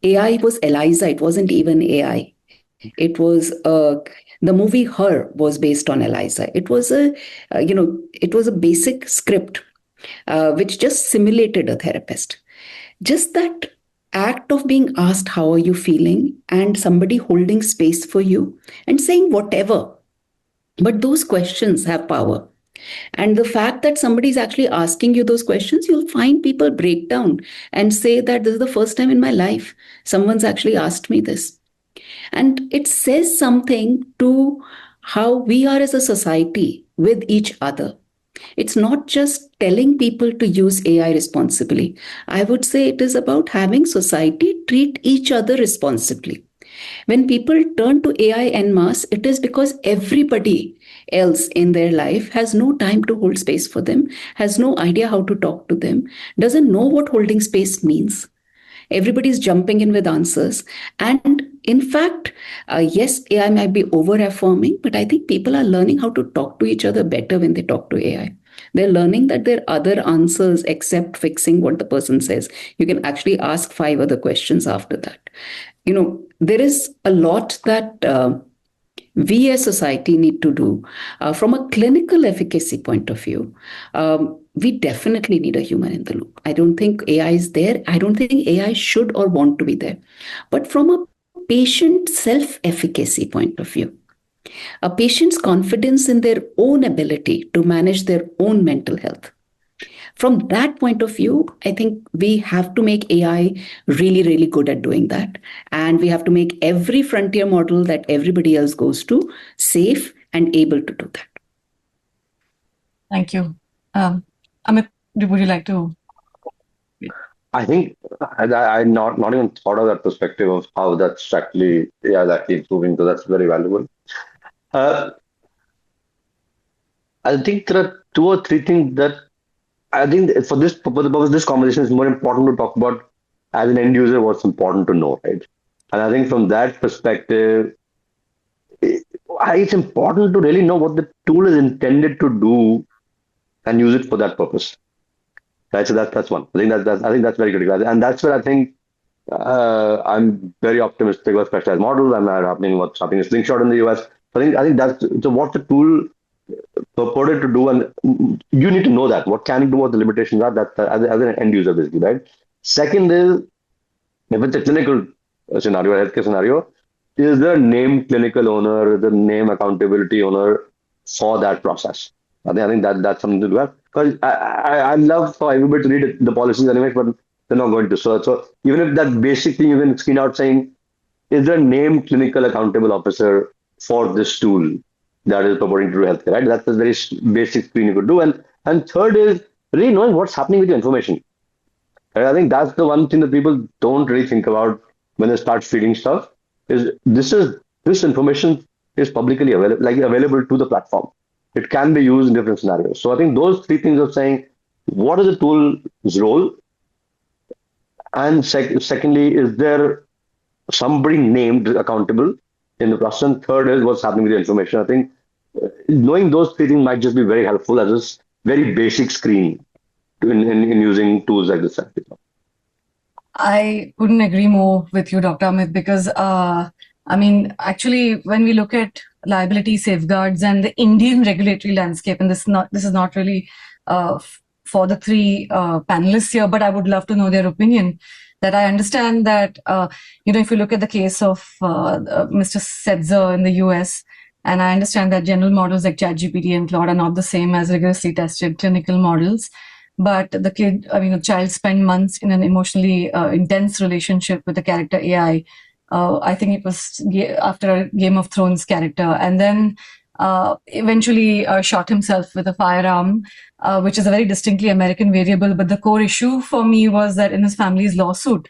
AI was Eliza. It wasn't even AI. It was the movie Her was based on Eliza. It was a basic script which just simulated a therapist. Just that act of being asked, how are you feeling? And somebody holding space for you and saying whatever. But those questions have power. And the fact that somebody is actually asking you those questions, you'll find people break down and say that this is the first time in my life someone's actually asked me this. And it says something to how we are as a society with each other. It's not just telling people to use AI responsibly. I would say it is about having society treat each other responsibly. When people turn to AI en masse, it is because everybody else in their life has no time to hold space for them, has no idea how to talk to them, doesn't know what holding space means. Everybody's jumping in with answers. And in fact, yes, AI might be over affirming, but I think people are learning how to talk to each other better when they talk to AI. They're learning that there are other answers except fixing what the person says. You can actually ask 5 other questions after that. There is a lot that we as society need to do from a clinical efficacy point of view. We definitely need a human in the loop. I don't think AI is there. I don't think AI should or want to be there. But from a patient self efficacy point of view, a patient's confidence in their own ability to manage their own mental health, from that point of view, I think we have to make AI really, really good at doing that. And we have to make every frontier model that everybody else goes to safe and able to do that. Thank you. Amit, would you like to? I think I not even thought of that perspective of how that's actually improving. So that's very valuable. I think there are 2 or 3 things that I think for the purpose of this conversation, it's more important to talk about as an end user what's important to know, right? And I think from that perspective, it's important to really know what the tool is intended to do and use it for that purpose, right? So that's one. I think that's very critical, and that's where I think I'm very optimistic about specialized models. What's happening in Slingshot in the US. I think that's so what the tool purported to do, and you need to know that what can it do, what the limitations are. That as an end user, basically, right? Second is if it's a clinical scenario, a healthcare scenario, is the name clinical owner, the name accountability owner for that process. I think that's something to do. Because I love for everybody to read the policies anyway, but they're not going to. So even if that basic thing you can screen out saying, is there a named clinical accountable officer for this tool that is purporting to do healthcare, right? That's a very basic screen you could do. And third is really knowing what's happening with your information. And I think that's the one thing that people don't really think about when they start feeding stuff. This information is publicly available to the platform. It can be used in different scenarios. So I think those 3 things of saying what is the tool's role, and secondly, is there somebody named accountable in the process? And third is what's happening with the information. I think knowing those 3 things might just be very helpful as a very basic screen in using tools like this. I couldn't agree more with you, Dr. Amit, because actually, when we look at liability safeguards and the Indian regulatory landscape, and this is not really for the 3 panelists here, but I would love to know their opinion. That I understand that if you look at the case of Mr. Setzer in the US, and I understand that general models like ChatGPT and Claude are not the same as rigorously tested clinical models. But the child spent months in an emotionally intense relationship with the character AI. I think it was after a Game of Thrones character, and then eventually shot himself with a firearm, which is a very distinctly American variable. But the core issue for me was that in his family's lawsuit,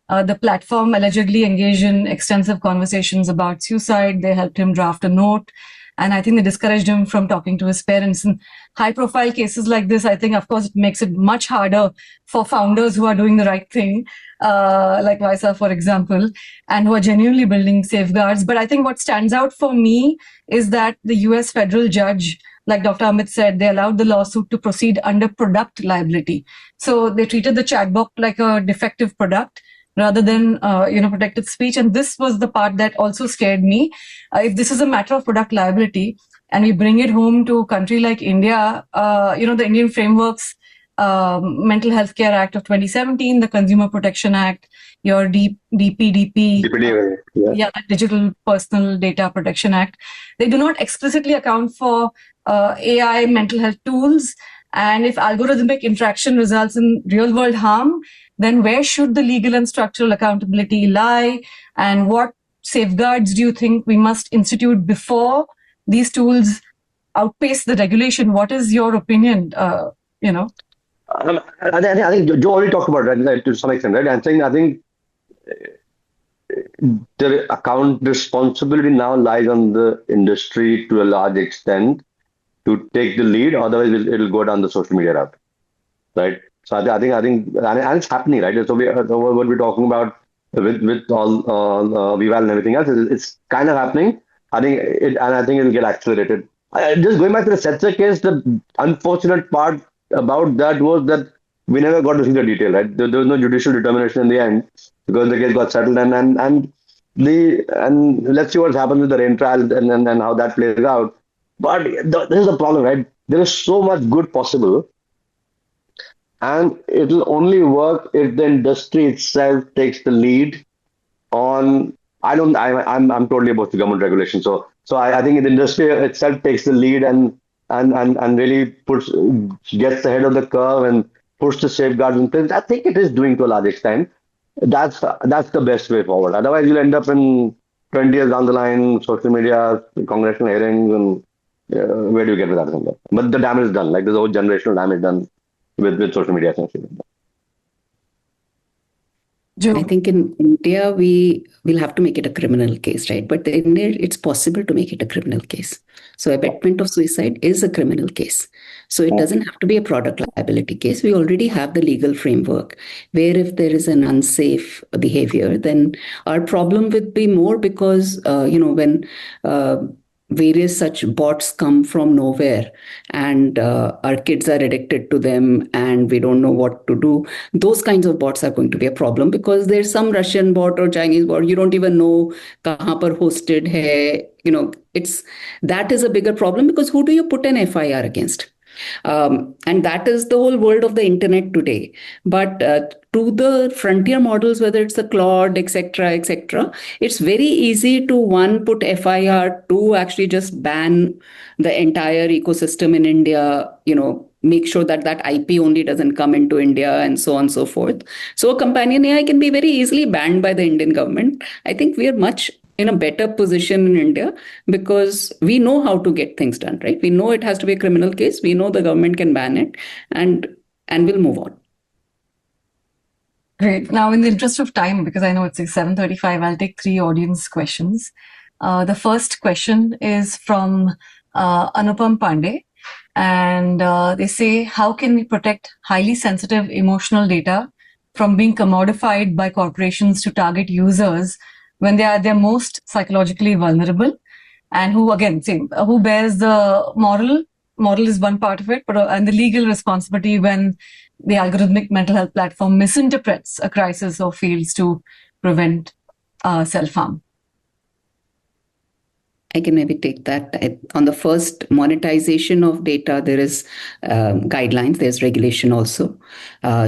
the platform allegedly engaged in extensive conversations about suicide. They helped him draft a note. And I think they discouraged him from talking to his parents. In high-profile cases like this, I think, of course, it makes it much harder for founders who are doing the right thing, like Wysa, for example, and who are genuinely building safeguards. But I think what stands out for me is that the US federal judge, like Dr. Amit said, they allowed the lawsuit to proceed under product liability. So they treated the chatbot like a defective product rather than protected speech. And this was the part that also scared me. If this is a matter of product liability and we bring it home to a country like India, the Indian frameworks, Mental Health Care Act of 2017, the Consumer Protection Act, your DPDP, Digital Personal Data Protection Act, they do not explicitly account for AI mental health tools. And if algorithmic interaction results in real world harm, then where should the legal and structural accountability lie? And what safeguards do you think we must institute before these tools outpace the regulation? What is your opinion? I think Joe already talked about it, right, to some extent, right? I think the account responsibility now lies on the industry to a large extent to take the lead. Otherwise, it'll go down the social media route, right? So I think, and it's happening, right? So what we're talking about with all Vival and everything else, it's kind of happening. I think it'll get accelerated. Just going back to the Setzer case, the unfortunate part about that was that we never got to see the detail, right? There was no judicial determination in the end because the case got settled, and let's see what happens with the rain trial and how that plays out. But this is the problem, right? There is so much good possible, and it'll only work if the industry itself takes the lead on. I'm totally opposed to government regulation. So I think the industry itself takes the lead and really gets ahead of the curve and push the safeguards in place. I think it is doing to a large extent. That's the best way forward. Otherwise, you'll end up in 20 years down the line, social media, congressional hearings, and where do you get with that? But the damage is done. Like there's a whole generational damage done with social media essentially. I think in India, we will have to make it a criminal case, right? But in India, it's possible to make it a criminal case. So abetment of suicide is a criminal case. So it doesn't have to be a product liability case. We already have the legal framework where if there is an unsafe behavior, then our problem would be more because, when various such bots come from nowhere and our kids are addicted to them and we don't know what to do, those kinds of bots are going to be a problem because there's some Russian bot or Chinese bot, you don't even know kahan par hosted hai. That is a bigger problem because who do you put an FIR against? And that is the whole world of the internet today. But to the frontier models, whether it's the Claude, etc., it's very easy to put FIR, to actually just ban the entire ecosystem in India, make sure that IP only doesn't come into India and so on and so forth. So a companion AI can be very easily banned by the Indian government. I think we are much in a better position in India because we know how to get things done, right? We know it has to be a criminal case. We know the government can ban it and we'll move on. Great. Now, in the interest of time, because I know it's 7:35, I'll take 3 audience questions. The first question is from Anupam Pandey. And they say, how can we protect highly sensitive emotional data from being commodified by corporations to target users when they are their most psychologically vulnerable, and who, again, who bears the moral is one part of it, and the legal responsibility when the algorithmic mental health platform misinterprets a crisis or fails to prevent self-harm? I can maybe take that. On the first, monetization of data, there is guidelines, there's regulation also.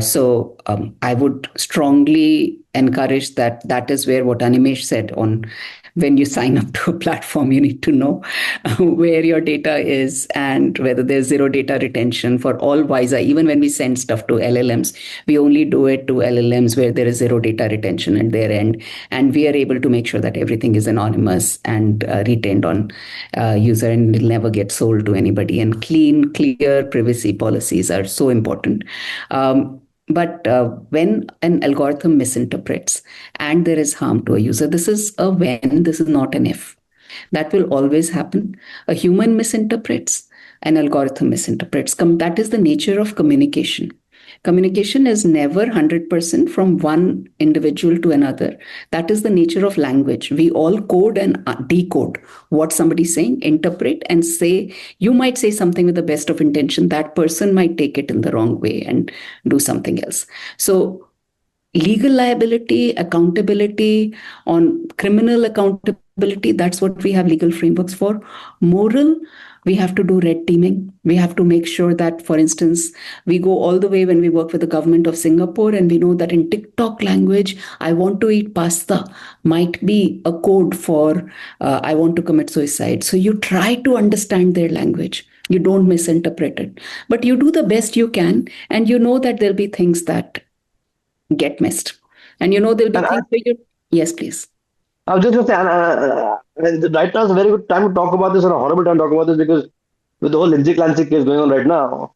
So I would strongly encourage that is where what Animesh said on when you sign up to a platform, you need to know where your data is and whether there's zero data retention for all Wysa. Even when we send stuff to LLMs, we only do it to LLMs where there is zero data retention at their end. And we are able to make sure that everything is anonymous and retained on user and will never get sold to anybody. And clear privacy policies are so important. But when an algorithm misinterprets and there is harm to a user, this is a when, this is not an if. That will always happen. A human misinterprets, an algorithm misinterprets. That is the nature of communication. Communication is never 100% from one individual to another. That is the nature of language. We all code and decode what somebody's saying, interpret and say. You might say something with the best of intention. That person might take it in the wrong way and do something else. So legal liability, accountability, on criminal accountability, that's what we have legal frameworks for. Moral, we have to do red teaming. We have to make sure that, for instance, we go all the way when we work with the government of Singapore and we know that in TikTok language, I want to eat pasta might be a code for I want to commit suicide. So you try to understand their language. You don't misinterpret it. But you do the best you can, and you know that there'll be things that get missed. And there'll be things where you... Yes, please. I was just going to say, right now is a very good time to talk about this, and a horrible time to talk about this, because with the whole Lindsay Clancy case going on right now,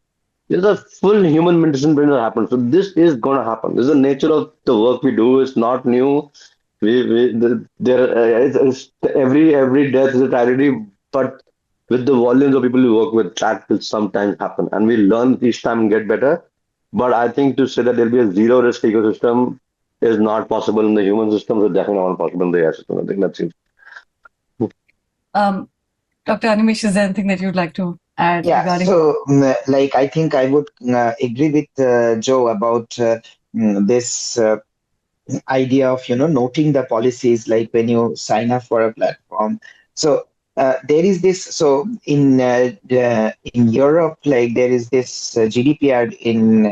there's a full human medicine brain that happens. So this is going to happen. This is the nature of the work we do. It's not new. It's, every death is a tragedy, but with the volumes of people we work with, that will sometimes happen, and we learn each time and get better. But I think to say that there'll be a zero risk ecosystem is not possible in the human system. So definitely not possible in the AI system. I think that seems. Um, Dr. Animesh, is there anything that you'd like to add Yeah, regarding? so like I think I would agree with Joe about this idea of noting the policies, like when you sign up for a platform. So there is this. So in Europe, like there is this GDPR in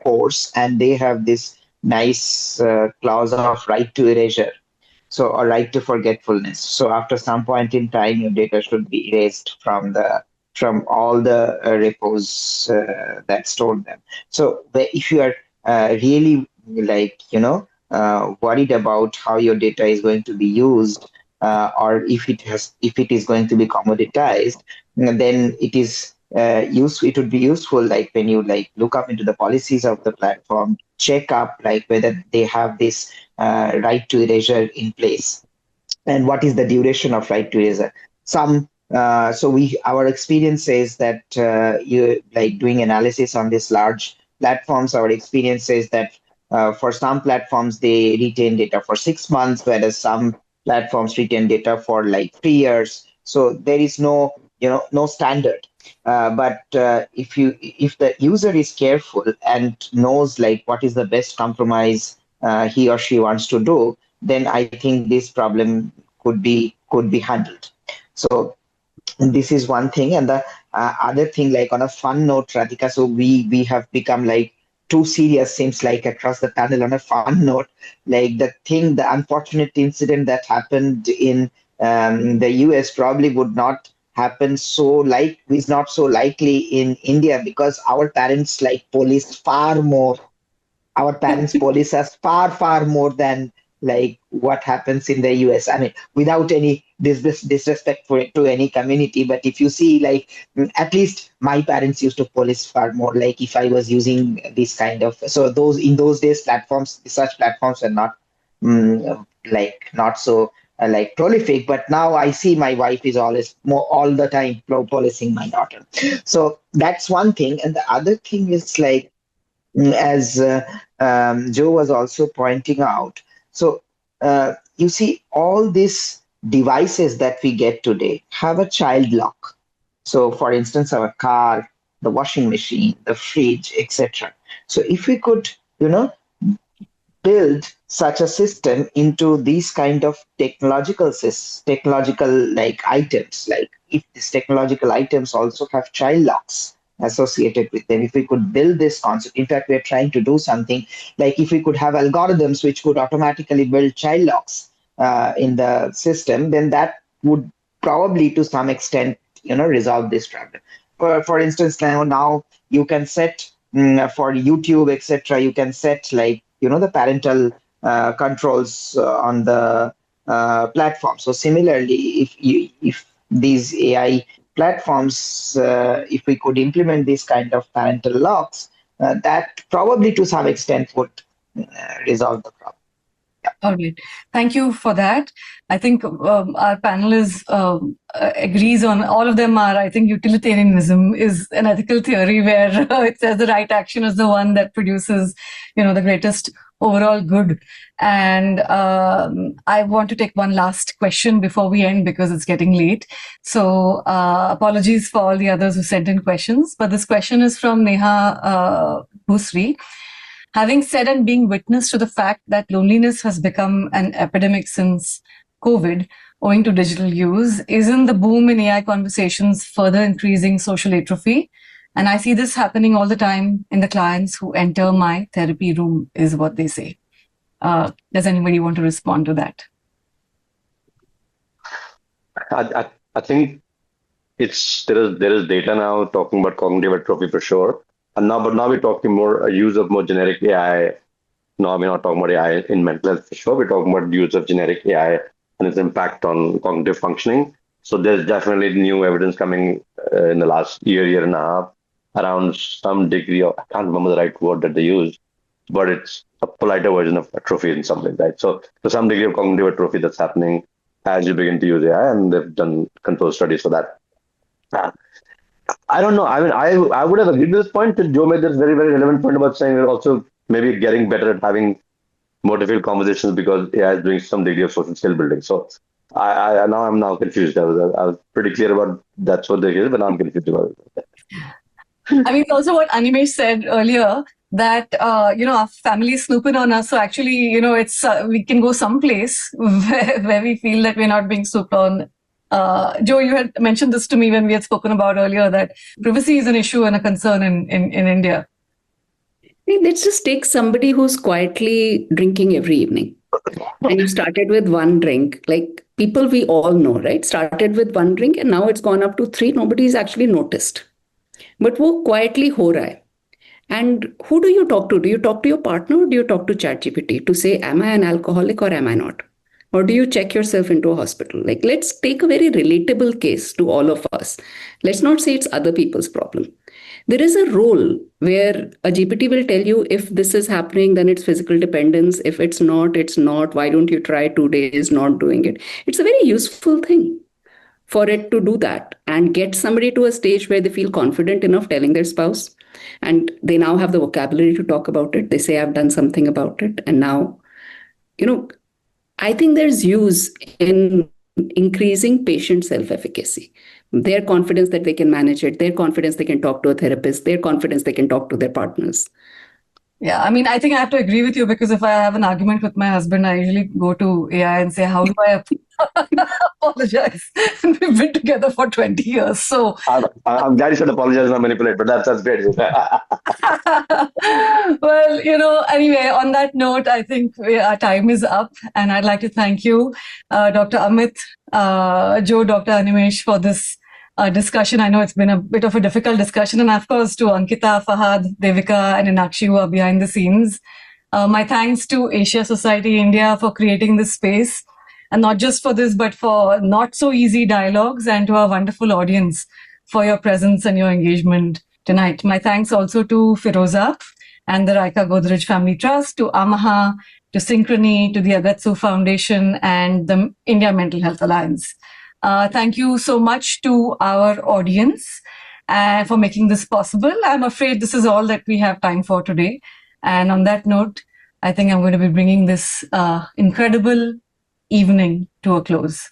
force, and they have this nice clause of right to erasure. So a right to forgetfulness. So after some point in time, your data should be erased from all the repos that stored them. So if you are really like worried about how your data is going to be used, or if it is going to be commoditized, then it would be useful, like when you like look up into the policies of the platform, check up like whether they have this right to erasure in place, and what is the duration of right to erasure. Some so we our experience says that you like doing analysis on these large platforms. Our experience says that for some platforms they retain data for 6 months, whereas some platforms retain data for like 3 years. So there is no standard. But if the user is careful and knows like what is the best compromise he or she wants to do, then I think this problem could be handled. So this is one thing, and the other thing, like on a fun note, Radhika. So we have become like too serious, seems like, across the panel. On a fun note, like the unfortunate incident that happened in the US probably would not happen is not so likely in India, because our parents like police far more. Our parents police us far more than like what happens in the US. I mean, without any disrespect to any community, but if you see, like, at least my parents used to police far more. Like if I was using this kind of, so those in those days, such platforms are not like not so like prolific. But now I see my wife is always more all the time policing my daughter. So that's one thing, and the other thing is like, as Joe was also pointing out. So you see, all these devices that we get today have a child lock. So, for instance, our car, the washing machine, the fridge, etc. So, if we could, you know, build such a system into these kind of technological like items, like if these technological items also have child locks associated with them, if we could build this concept. In fact, we're trying to do something like, if we could have algorithms which could automatically build child locks in the system, then that would probably to some extent resolve this problem. For instance, now you can set for YouTube, etc., you can set like the parental controls on the platform. So similarly, if these AI platforms, if we could implement this kind of parental locks, that probably to some extent would resolve the problem. All right. Thank you for that. I think our panel agrees on all of them are, I think utilitarianism is an ethical theory where it says the right action is the one that produces, the greatest overall good. And I want to take one last question before we end, because it's getting late. So apologies for all the others who sent in questions. But this question is from Neha Bhusri. Having said and being witness to the fact that loneliness has become an epidemic since COVID, owing to digital use, isn't the boom in AI conversations further increasing social atrophy? And I see this happening all the time in the clients who enter my therapy room, is what they say. Does anybody want to respond to that? I think there is data now talking about cognitive atrophy for sure. But now we're talking more a use of more generic AI. No, we're not talking about AI in mental health for sure. We're talking about use of generic AI and its impact on cognitive functioning. So there's definitely new evidence coming in the last year and a half around some degree of, I can't remember the right word that they use, but it's a politer version of atrophy in some way, right? So some degree of cognitive atrophy that's happening as you begin to use AI, and they've done control studies for that. I don't know. I mean, I would have agreed to this point. Joe made this very, very relevant point about saying we're also maybe getting better at having more difficult conversations because AI is doing some degree of social skill building. So I'm now confused. I was pretty clear about that's what they hear, but now I'm confused about it. I mean, also what Animesh said earlier, that our family is snooping on us. So actually, it's we can go someplace where we feel that we're not being snooped on. Joe, you had mentioned this to me when we had spoken about earlier that privacy is an issue and a concern in India. Let's just take somebody who's quietly drinking every evening. And you started with one drink, like people we all know, right? Started with one drink and now it's gone up to 3. Nobody's actually noticed. But wo quietly ho raha hai. And who do you talk to? Do you talk to your partner or do you talk to ChatGPT to say, am I an alcoholic or am I not? Or do you check yourself into a hospital? Like, let's take a very relatable case to all of us. Let's not say it's other people's problem. There is a role where a GPT will tell you if this is happening, then it's physical dependence. If it's not, it's not. Why don't you try 2 days not doing it? It's a very useful thing for it to do that and get somebody to a stage where they feel confident enough telling their spouse. And they now have the vocabulary to talk about it. They say, I've done something about it. And now, I think there's use in increasing patient self-efficacy. Their confidence that they can manage it, their confidence they can talk to a therapist, their confidence they can talk to their partners. Yeah, I mean, I think I have to agree with you because if I have an argument with my husband, I usually go to AI and say, how do I apologize? And we've been together for 20 years. So I'm glad you said apologize, not manipulate, but that's great. Well, anyway, on that note, I think our time is up. And I'd like to thank you, Dr. Amit, Joe, Dr. Animesh, for this discussion. I know it's been a bit of a difficult discussion. And of course, to Ankita, Fahad, Devika, and Inakshi, who are behind the scenes. My thanks to Asia Society India for creating this space. And not just for this, but for not so easy dialogues, and to our wonderful audience for your presence and your engagement tonight. My thanks also to Firoza and the Raika Godrej Family Trust, to Amaha, to Synchrony, to the Agatsu Foundation, and the India Mental Health Alliance. Thank you so much to our audience for making this possible. I'm afraid this is all that we have time for today. And on that note, I think I'm going to be bringing this incredible evening to a close.